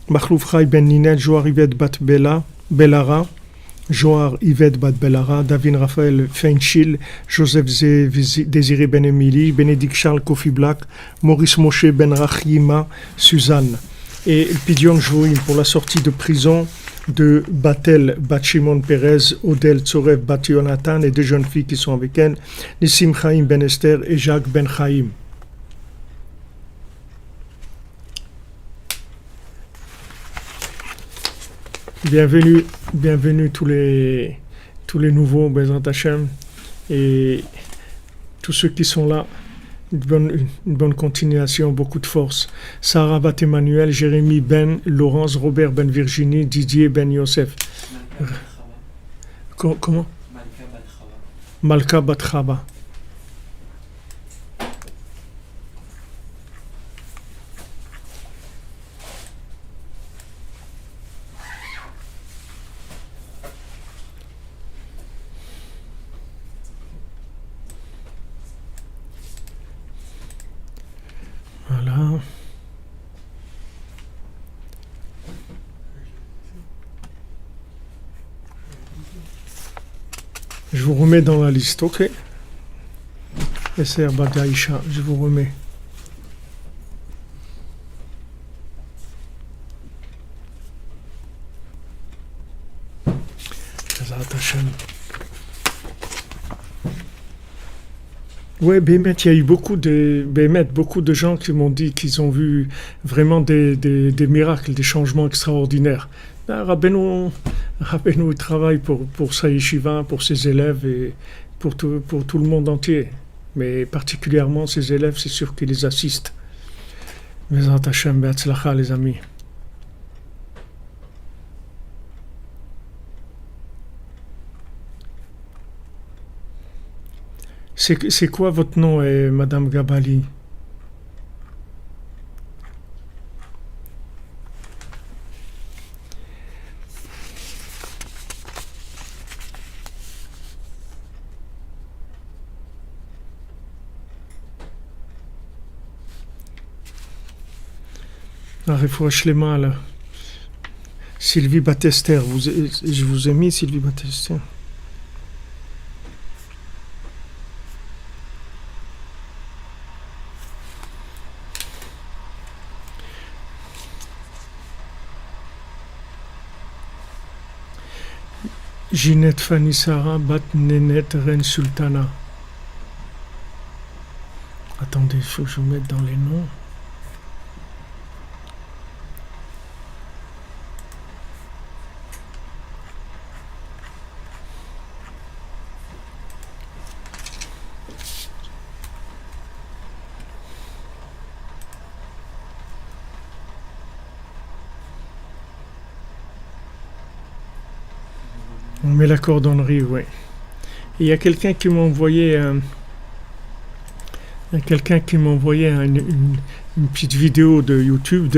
Machlouf Chai ben Ninel, Joar Yvette bat Belara, Joar Yvette bat Belara, David Raphaël Feinchil, Joseph Désiré ben Emily, Bénédicte Charles Kofi Black, Maurice Moshe ben Rachima, Suzanne. Et Pidion Jouim pour la sortie de prison de Batel bat Shimon Perez, Odel Tzorev bat Yonatan et deux jeunes filles qui sont avec elle, Nissim Chaim ben Esther et Jacques ben Chaim. Bienvenue tous les nouveaux, Bezrat Hashem, et tous ceux qui sont là. Une bonne continuation, beaucoup de force. Sarah bat Emmanuel, Jérémy ben Laurence, Robert ben Virginie, Didier ben Yosef. Comment? Malka bat Chava. Voilà. Je vous remets dans la liste, ok? Esser Badaïcha, je vous remets. Ouais, Bémet, il y a eu beaucoup de gens qui m'ont dit qu'ils ont vu vraiment des miracles, des changements extraordinaires. Rabbeinu travaille pour sa yeshiva, pour ses élèves et pour tout le monde entier. Mais particulièrement ses élèves, c'est sûr qu'ils les assistent. Bezrat Hashem, be'atzlacha, les amis. C'est quoi votre nom, Madame Gabali? Refouach les mains là. Sylvie Battester, je vous ai mis Sylvie Battester. Ginette Fanny Sarah Bat Nénette Reine Sultana. Attendez, il faut que je vous mette dans les noms. On met la cordonnerie, oui. Il y a quelqu'un qui m'a envoyé une petite vidéo de YouTube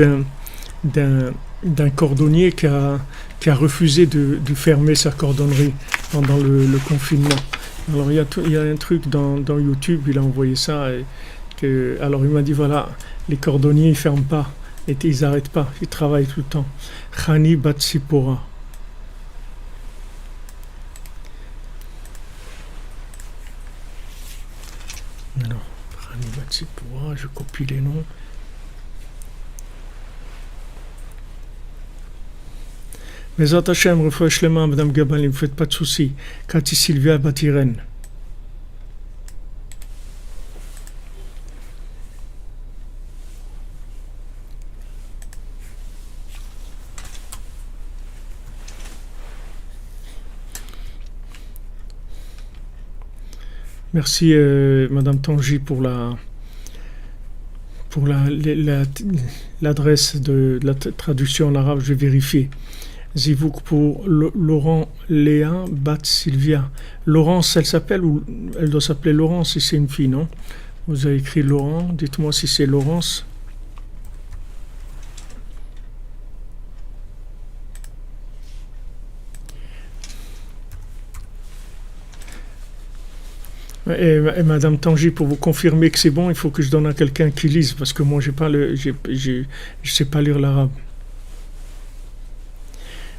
d'un cordonnier qui a refusé de fermer sa cordonnerie pendant le confinement. Alors il y a un truc dans YouTube, il a envoyé ça. Alors il m'a dit voilà, les cordonniers ils ferment pas, et ils n'arrêtent pas, ils travaillent tout le temps. Khani Batsipora. Alors, Khani Batsipora, je copie les noms. Bezrat Hashem, refouach les mains, Madame Gabali, ne vous faites pas de soucis. Cathy Sylvia Batiren. Merci Madame Tangi pour l'adresse de la traduction en arabe, je vais vérifier. Zivouk pour Laurent Léa Bat Sylvia. Laurence, elle s'appelle ou elle doit s'appeler Laurence si c'est une fille, non? Vous avez écrit Laurent, dites-moi si c'est Laurence. Et Madame Tangi, pour vous confirmer que c'est bon, il faut que je donne à quelqu'un qui lise, parce que moi, je sais pas lire l'arabe.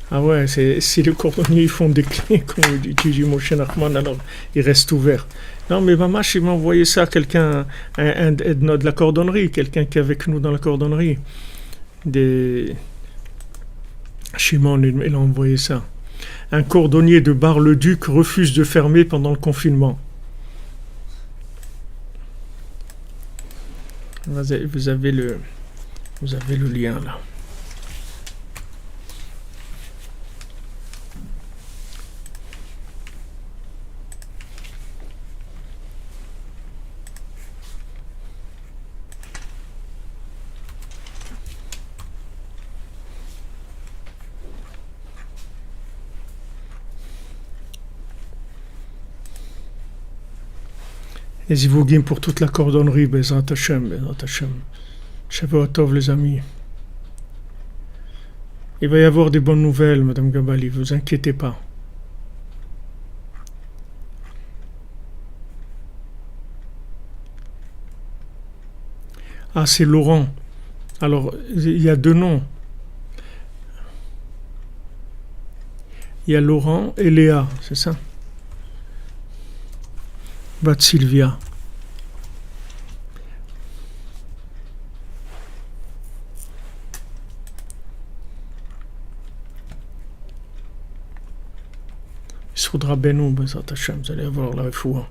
Ah ouais, si les cordonniers font des clés, comme tu dis Moshe Nachman, alors ils restent ouverts. Non, mais Mamash, il m'a envoyé ça à quelqu'un, de la cordonnerie, quelqu'un qui est avec nous dans la cordonnerie. Des... Shimon, il a envoyé ça. Un cordonnier de Bar-le-Duc refuse de fermer pendant le confinement. Vous avez le lien là. Les Zivugim pour toute la cordonnerie, Bezrat Hashem, Bezrat Hashem. Shavuot Tov, les amis. Il va y avoir des bonnes nouvelles, Madame Gabali, vous inquiétez pas. Ah, c'est Laurent. Alors, il y a deux noms. Il y a Laurent et Léa, c'est ça? Bat Sylvia. Soudra Benou, Bezrat Hashem, vous allez avoir la foi.